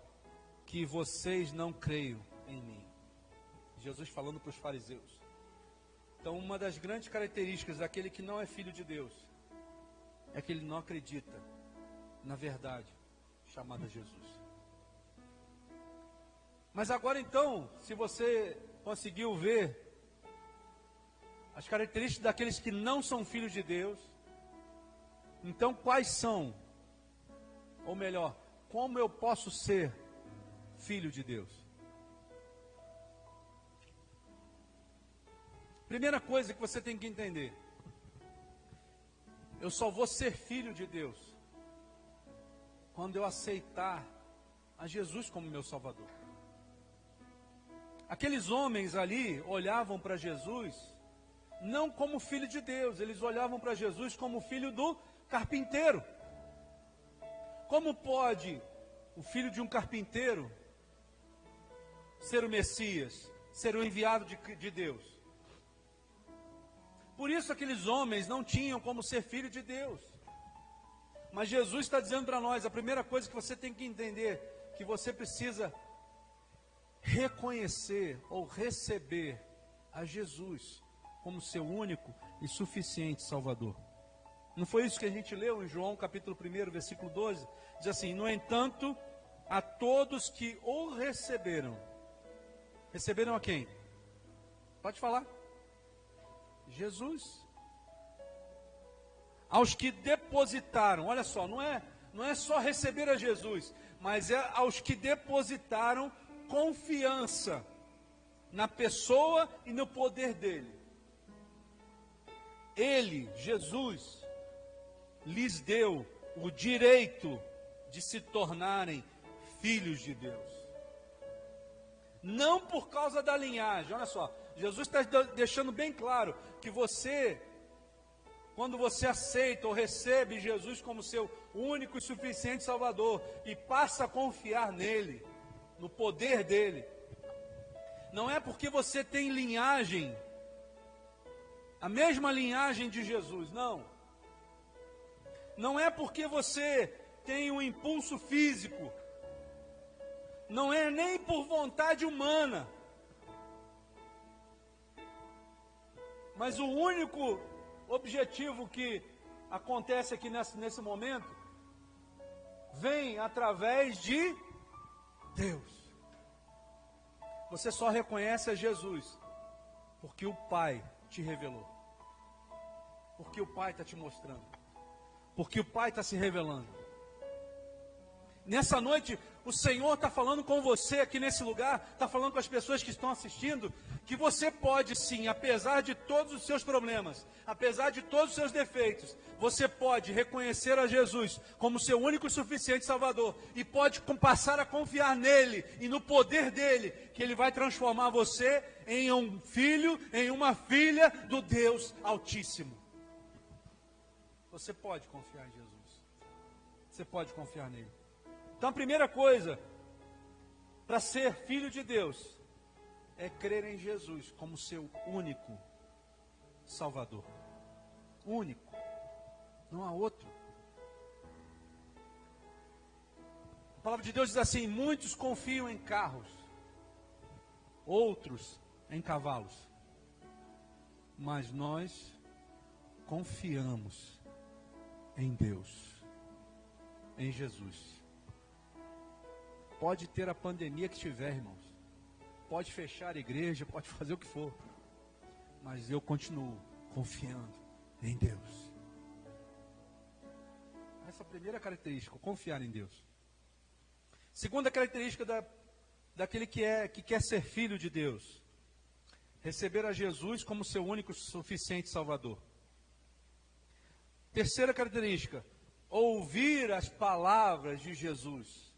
que vocês não creiam em mim. Jesus falando para os fariseus. Então, uma das grandes características daquele que não é filho de Deus é que ele não acredita na verdade chamada Jesus. Mas agora então, se você conseguiu ver as características daqueles que não são filhos de Deus, então quais são? Ou melhor, como eu posso ser filho de Deus? Primeira coisa que você tem que entender: eu só vou ser filho de Deus quando eu aceitar a Jesus como meu Salvador. Aqueles homens ali olhavam para Jesus não como filho de Deus, eles olhavam para Jesus como filho do carpinteiro. Como pode o filho de um carpinteiro ser o Messias, ser o enviado de Deus? Por isso aqueles homens não tinham como ser filho de Deus. Mas Jesus está dizendo para nós, a primeira coisa que você tem que entender, que você precisa reconhecer ou receber a Jesus como seu único e suficiente Salvador. Não foi isso que a gente leu em João capítulo 1, versículo 12? Diz assim: no entanto, a todos que o receberam. Receberam a quem? Pode falar. Jesus. Aos que depositaram, olha só, não é só receber a Jesus, mas é aos que depositaram confiança na pessoa e no poder dele. Ele, Jesus, lhes deu o direito de se tornarem filhos de Deus. Não por causa da linhagem, olha só, Jesus está deixando bem claro que você, quando você aceita ou recebe Jesus como seu único e suficiente Salvador e passa a confiar nele, no poder dele, não é porque você tem linhagem, a mesma linhagem de Jesus, não. Não é porque você tem um impulso físico, não é nem por vontade humana, mas o único objetivo que acontece aqui nesse momento vem através de Deus. Você só reconhece a Jesus porque o Pai te revelou, porque o Pai está te mostrando, porque o Pai está se revelando. Nessa noite, o Senhor está falando com você aqui nesse lugar, está falando com as pessoas que estão assistindo, que você pode sim, apesar de todos os seus problemas, apesar de todos os seus defeitos, você pode reconhecer a Jesus como seu único e suficiente Salvador, e pode passar a confiar nele e no poder dele, que ele vai transformar você em um filho, em uma filha do Deus Altíssimo. Você pode confiar em Jesus, você pode confiar nele. Então a primeira coisa para ser filho de Deus é crer em Jesus como seu único Salvador. Único, não há outro. A palavra de Deus diz assim: muitos confiam em carros, outros em cavalos, mas nós confiamos em Deus, em Jesus. Pode ter a pandemia que tiver, irmãos. Pode fechar a igreja, pode fazer o que for. Mas eu continuo confiando em Deus. Essa é a primeira característica, confiar em Deus. Segunda característica daquele que quer ser filho de Deus, receber a Jesus como seu único suficiente Salvador. Terceira característica, ouvir as palavras de Jesus.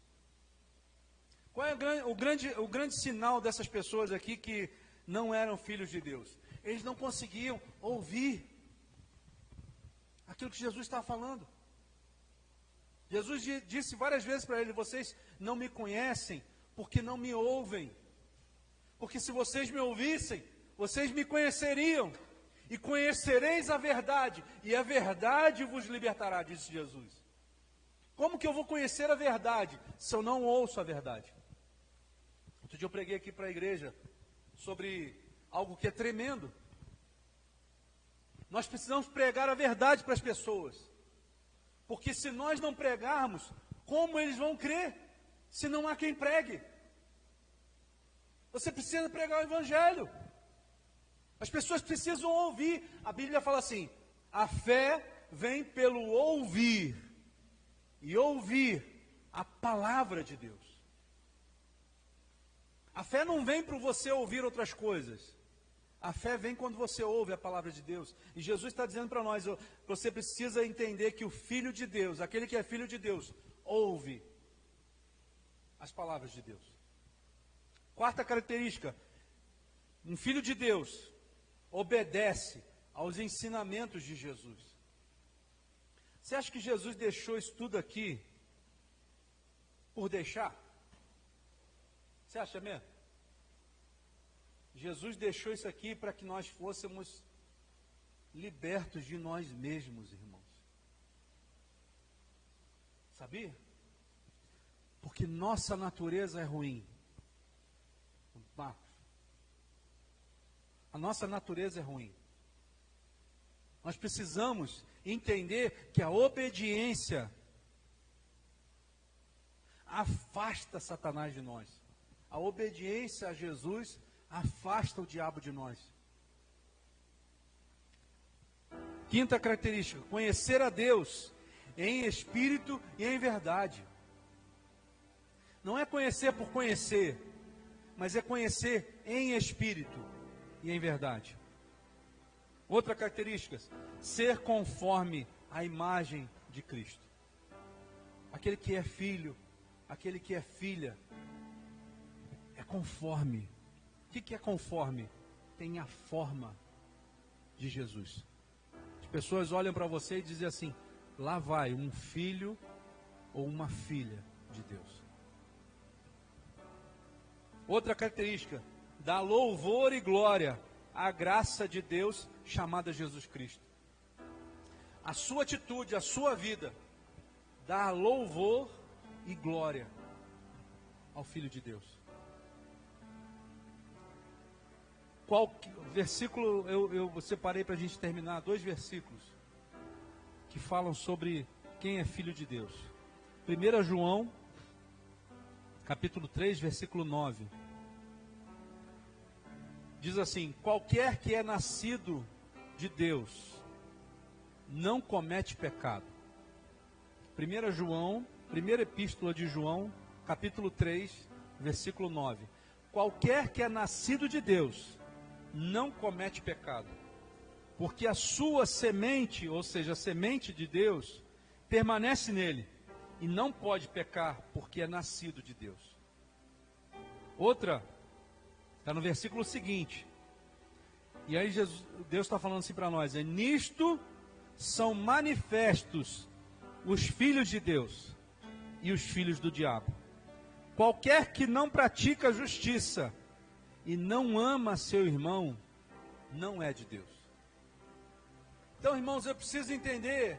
Qual é o grande sinal dessas pessoas aqui que não eram filhos de Deus? Eles não conseguiam ouvir aquilo que Jesus estava falando. Jesus disse várias vezes para ele: vocês não me conhecem porque não me ouvem. Porque se vocês me ouvissem, vocês me conheceriam. E conhecereis a verdade, e a verdade vos libertará, disse Jesus. Como que eu vou conhecer a verdade se eu não ouço a verdade? Outro dia eu preguei aqui para a igreja sobre algo que é tremendo. Nós precisamos pregar a verdade para as pessoas. Porque se nós não pregarmos, como eles vão crer? Se não há quem pregue. Você precisa pregar o evangelho. As pessoas precisam ouvir. A Bíblia fala assim: a fé vem pelo ouvir. E ouvir a palavra de Deus. A fé não vem para você ouvir outras coisas. A fé vem quando você ouve a palavra de Deus. E Jesus está dizendo para nós: você precisa entender que o Filho de Deus, aquele que é filho de Deus, ouve as palavras de Deus. Quarta característica: um filho de Deus obedece aos ensinamentos de Jesus. Você acha que Jesus deixou isso tudo aqui por deixar? Você acha mesmo? Jesus deixou isso aqui para que nós fôssemos libertos de nós mesmos, irmãos. Sabia? Porque nossa natureza é ruim. Marcos. A nossa natureza é ruim. Nós precisamos entender que a obediência afasta Satanás de nós. A obediência a Jesus afasta o diabo de nós. Quinta característica: conhecer a Deus em espírito e em verdade. Não é conhecer por conhecer, mas é conhecer em espírito e em verdade. Outra característica: ser conforme a imagem de Cristo. Aquele que é filho, aquele que é filha, é conforme. O que é conforme? Tem a forma de Jesus. As pessoas olham para você e dizem assim: lá vai um filho ou uma filha de Deus. Outra característica: dá louvor e glória à graça de Deus chamada Jesus Cristo. A sua atitude, a sua vida, dá louvor e glória ao Filho de Deus. Qual versículo eu separei para a gente terminar? 2 versículos que falam sobre quem é filho de Deus. 1 João, capítulo 3, versículo 9. Diz assim: qualquer que é nascido de Deus não comete pecado. 1 João, primeira epístola de João, capítulo 3, versículo 9. Qualquer que é nascido de Deus não comete pecado, porque a sua semente, ou seja, a semente de Deus, permanece nele, e não pode pecar, porque é nascido de Deus. Outra, está no versículo seguinte, e aí Deus está falando assim para nós: nisto são manifestos os filhos de Deus e os filhos do diabo. Qualquer que não pratica a justiça e não ama seu irmão, não é de Deus. Então, irmãos, eu preciso entender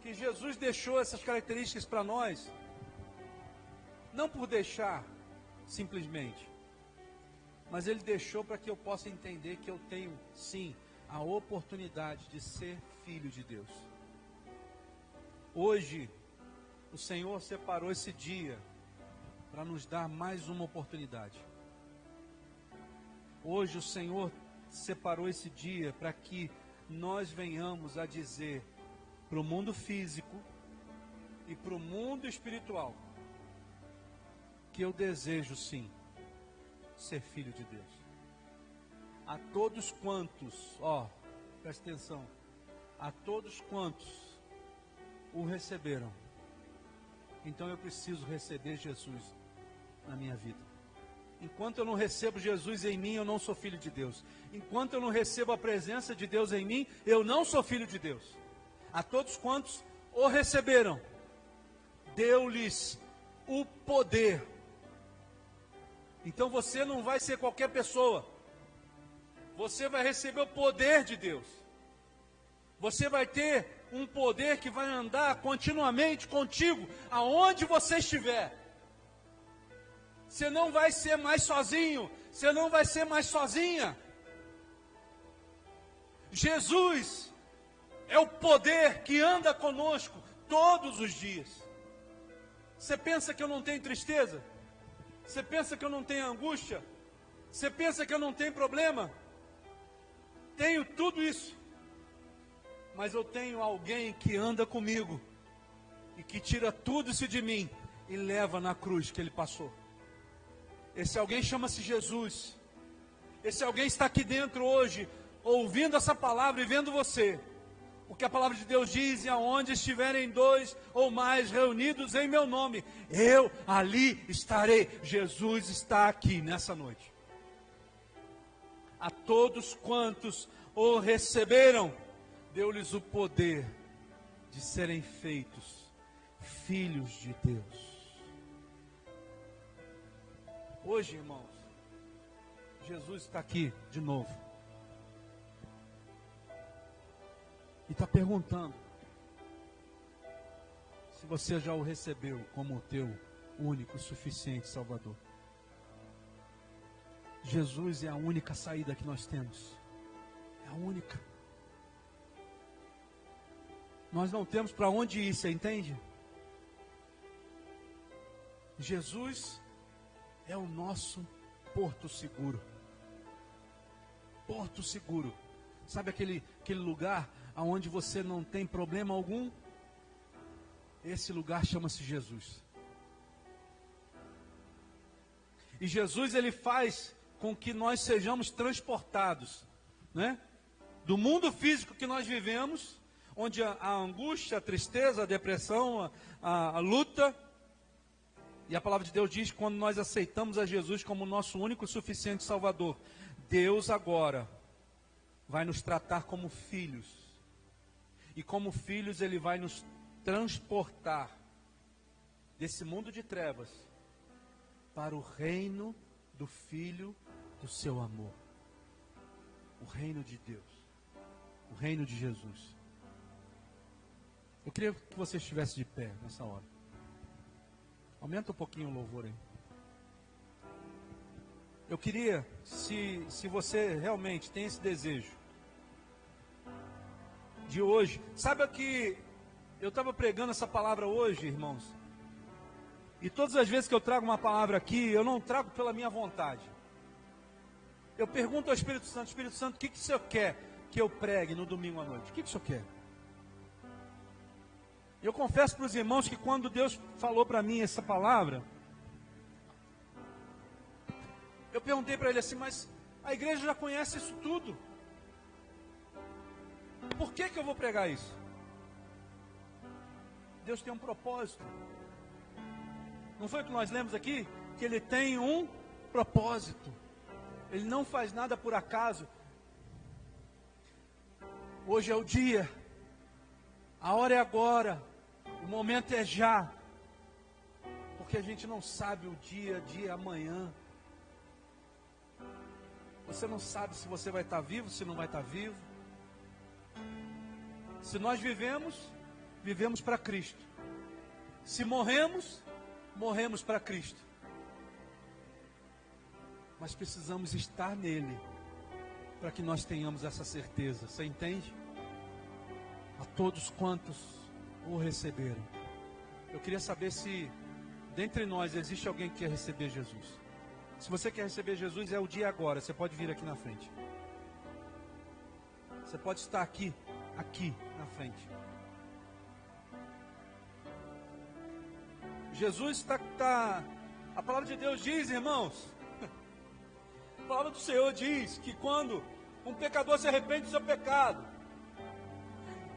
que Jesus deixou essas características para nós, não por deixar, simplesmente, mas Ele deixou para que eu possa entender que eu tenho, sim, a oportunidade de ser filho de Deus. Hoje, o Senhor separou esse dia para nos dar mais uma oportunidade. Hoje o Senhor separou esse dia para que nós venhamos a dizer para o mundo físico, e para o mundo espiritual que eu desejo sim ser filho de Deus. A todos quantos, presta atenção, a todos quantos o receberam, então eu preciso receber Jesus na minha vida. Enquanto eu não recebo Jesus em mim, eu não sou filho de Deus. Enquanto eu não recebo a presença de Deus em mim, eu não sou filho de Deus. A todos quantos o receberam, deu-lhes o poder. Então você não vai ser qualquer pessoa. Você vai receber o poder de Deus. Você vai ter um poder que vai andar continuamente contigo, aonde você estiver. Você não vai ser mais sozinho, você não vai ser mais sozinha. Jesus é o poder que anda conosco todos os dias. Você pensa que eu não tenho tristeza? Você pensa que eu não tenho angústia? Você pensa que eu não tenho problema? Tenho tudo isso. Mas eu tenho alguém que anda comigo e que tira tudo isso de mim e leva na cruz que ele passou. Esse alguém chama-se Jesus. Esse alguém está aqui dentro hoje, ouvindo essa palavra e vendo você. O que a palavra de Deus diz: e aonde estiverem 2 ou mais reunidos em meu nome, eu ali estarei. Jesus está aqui nessa noite. A todos quantos o receberam, deu-lhes o poder de serem feitos filhos de Deus. Hoje, irmãos, Jesus está aqui de novo. E está perguntando se você já o recebeu como o teu único e suficiente Salvador. Jesus é a única saída que nós temos. É a única. Nós não temos para onde ir, você entende? Jesus é o nosso porto seguro. Porto seguro. Sabe aquele lugar onde você não tem problema algum? Esse lugar chama-se Jesus. E Jesus, ele faz com que nós sejamos transportados, né? Do mundo físico que nós vivemos, onde a angústia, a tristeza, a depressão, a luta. E a palavra de Deus diz que quando nós aceitamos a Jesus como nosso único e suficiente Salvador, Deus agora vai nos tratar como filhos. E como filhos Ele vai nos transportar desse mundo de trevas para o reino do Filho do seu amor. O reino de Deus. O reino de Jesus. Eu queria que você estivesse de pé nessa hora. Aumenta um pouquinho o louvor aí. Eu queria, se você realmente tem esse desejo de hoje, sabe que eu estava pregando essa palavra hoje, irmãos, e todas as vezes que eu trago uma palavra aqui, eu não trago pela minha vontade. Eu pergunto ao Espírito Santo: o que o Senhor quer que eu pregue no domingo à noite? O que o Senhor quer? Eu confesso para os irmãos que quando Deus falou para mim essa palavra, eu perguntei para ele assim: mas a igreja já conhece isso tudo. Por que eu vou pregar isso? Deus tem um propósito. Não foi o que nós lemos aqui? Que Ele tem um propósito. Ele não faz nada por acaso. Hoje é o dia. A hora é agora. O momento é já. Porque a gente não sabe o dia amanhã. Você não sabe se você vai estar vivo, se não vai estar vivo. Se nós vivemos para Cristo. Se morremos para Cristo. Mas precisamos estar nele para que nós tenhamos essa certeza. Você entende? A todos quantos o receberam. Eu queria saber se dentre nós existe alguém que quer receber Jesus. Se você quer receber Jesus, é o dia agora. Você pode vir aqui na frente. Você pode estar aqui na frente. Jesus está... A palavra de Deus diz, irmãos, a palavra do Senhor diz que quando um pecador se arrepende do seu pecado,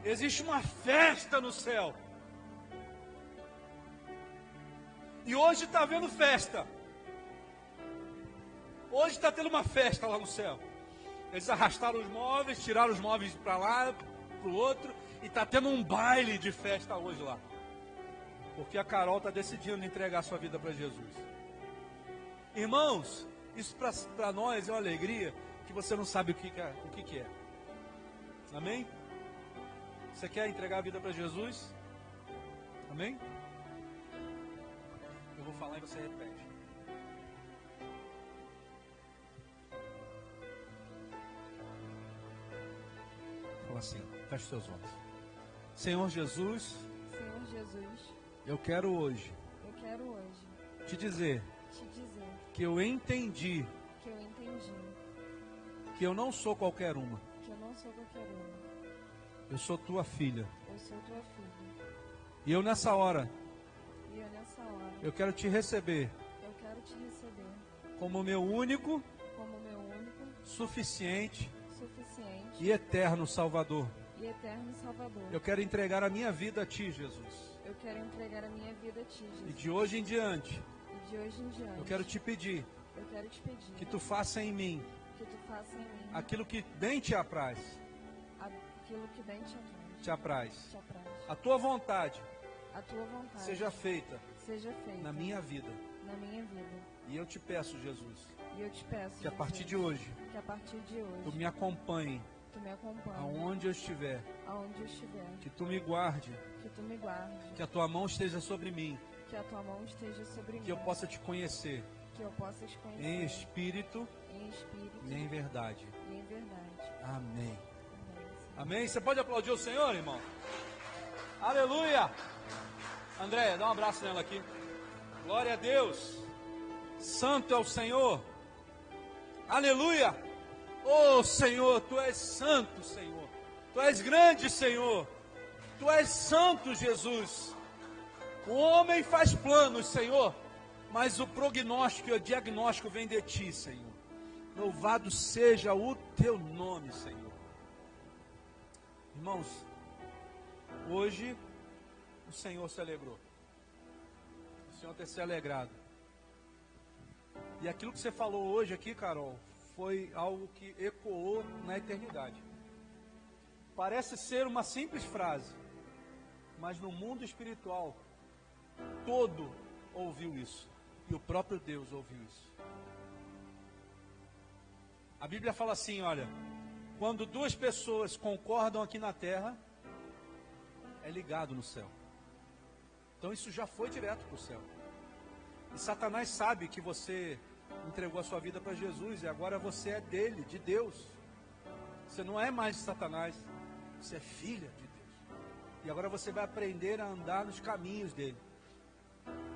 existe uma festa no céu. E hoje está havendo festa. Hoje está tendo uma festa lá no céu. Eles arrastaram os móveis, tiraram os móveis para lá, para o outro, e está tendo um baile de festa hoje lá. Porque a Carol está decidindo entregar sua vida para Jesus. Irmãos, isso para nós é uma alegria que você não sabe o que é. Amém? Você quer entregar a vida para Jesus? Amém? Eu vou falar e você repete. Fala assim, feche seus olhos. Senhor Jesus, eu quero hoje te dizer que eu entendi que eu não sou qualquer uma. Eu sou tua filha. E eu nessa hora, eu quero te receber como meu único, suficiente e eterno Salvador. Eu quero entregar a minha vida a ti, Jesus. E de hoje em diante, eu quero te pedir que tu faça em mim aquilo que bem te apraz. A tua vontade seja feita na minha vida. E eu te peço, Jesus, que a partir de hoje tu me acompanhe aonde eu estiver, que tu me guarde, que a tua mão esteja sobre mim, que eu possa te conhecer em espírito e em verdade. Amém. Amém. Você pode aplaudir o Senhor, irmão? Aleluia. André, dá um abraço nela aqui. Glória a Deus. Santo é o Senhor. Aleluia. Oh Senhor, tu és santo, Senhor. Tu és grande, Senhor. Tu és santo, Jesus. O homem faz planos, Senhor, mas o prognóstico e o diagnóstico vem de ti, Senhor. Louvado seja o teu nome, Senhor. Irmãos, hoje o Senhor se alegrou. O Senhor ter se alegrado. E aquilo que você falou hoje aqui, Carol, foi algo que ecoou na eternidade. Parece ser uma simples frase, mas no mundo espiritual, todo ouviu isso. E o próprio Deus ouviu isso. A Bíblia fala assim, olha, quando duas pessoas concordam aqui na terra, é ligado no céu. Então isso já foi direto para o céu. E Satanás sabe que você entregou a sua vida para Jesus e agora você é dele, de Deus. Você não é mais de Satanás, você é filha de Deus. E agora você vai aprender a andar nos caminhos dele.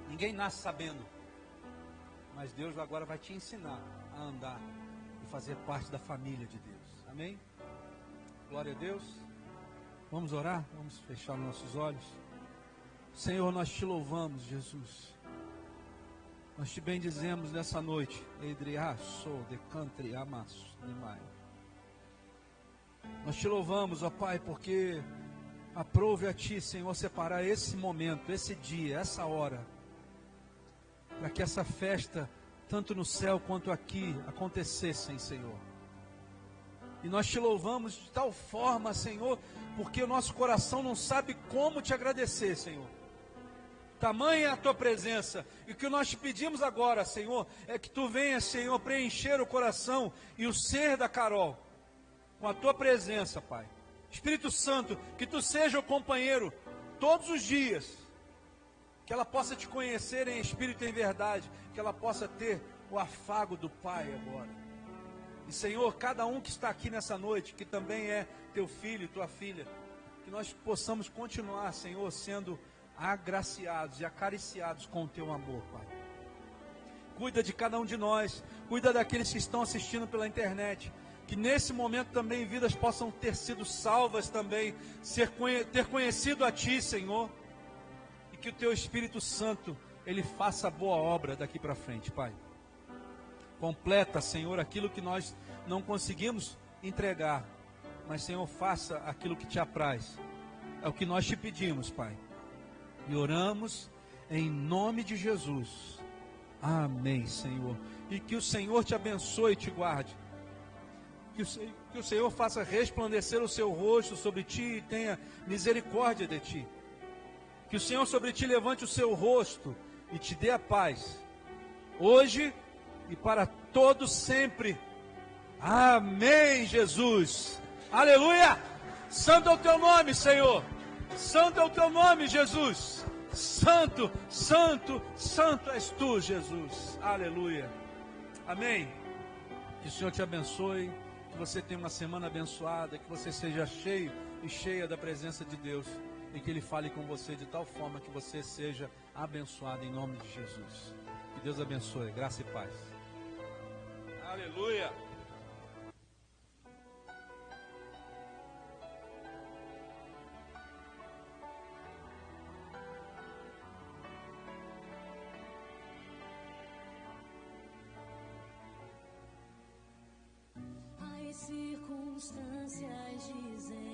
Ninguém nasce sabendo, mas Deus agora vai te ensinar a andar e fazer parte da família de Deus. Amém? Glória a Deus. Vamos orar? Vamos fechar nossos olhos. Senhor, nós te louvamos, Jesus. Nós te bendizemos nessa noite. Nós te louvamos, ó Pai, porque aprove a ti, Senhor, separar esse momento, esse dia, essa hora, para que essa festa, tanto no céu quanto aqui, acontecessem, Senhor. E nós te louvamos de tal forma, Senhor, porque o nosso coração não sabe como te agradecer, Senhor. Tamanha a tua presença. E o que nós te pedimos agora, Senhor, é que tu venhas, Senhor, preencher o coração e o ser da Carol com a tua presença, Pai. Espírito Santo, que tu seja o companheiro todos os dias, que ela possa te conhecer em espírito e em verdade, que ela possa ter o afago do Pai agora. E Senhor, cada um que está aqui nessa noite, que também é teu filho e tua filha, que nós possamos continuar, Senhor, sendo agraciados e acariciados com o teu amor, Pai. Cuida de cada um de nós, cuida daqueles que estão assistindo pela internet, que nesse momento também vidas possam ter sido salvas também, ter conhecido a ti, Senhor, e que o teu Espírito Santo, Ele faça a boa obra daqui para frente, Pai. Completa, Senhor, aquilo que nós não conseguimos entregar. Mas, Senhor, faça aquilo que te apraz. É o que nós te pedimos, Pai. E oramos em nome de Jesus. Amém, Senhor. E que o Senhor te abençoe e te guarde. Que o Senhor faça resplandecer o seu rosto sobre ti e tenha misericórdia de ti. Que o Senhor sobre ti levante o seu rosto e te dê a paz, hoje e para todos sempre. Amém, Jesus. Aleluia. Santo é o teu nome, Senhor. Santo é o teu nome, Jesus. Santo, santo, santo és tu, Jesus. Aleluia. Amém. Que o Senhor te abençoe. Que você tenha uma semana abençoada, que você seja cheio e cheia da presença de Deus, e que Ele fale com você de tal forma que você seja abençoado em nome de Jesus. Que Deus abençoe, graça e paz. Aleluia. As circunstâncias dizem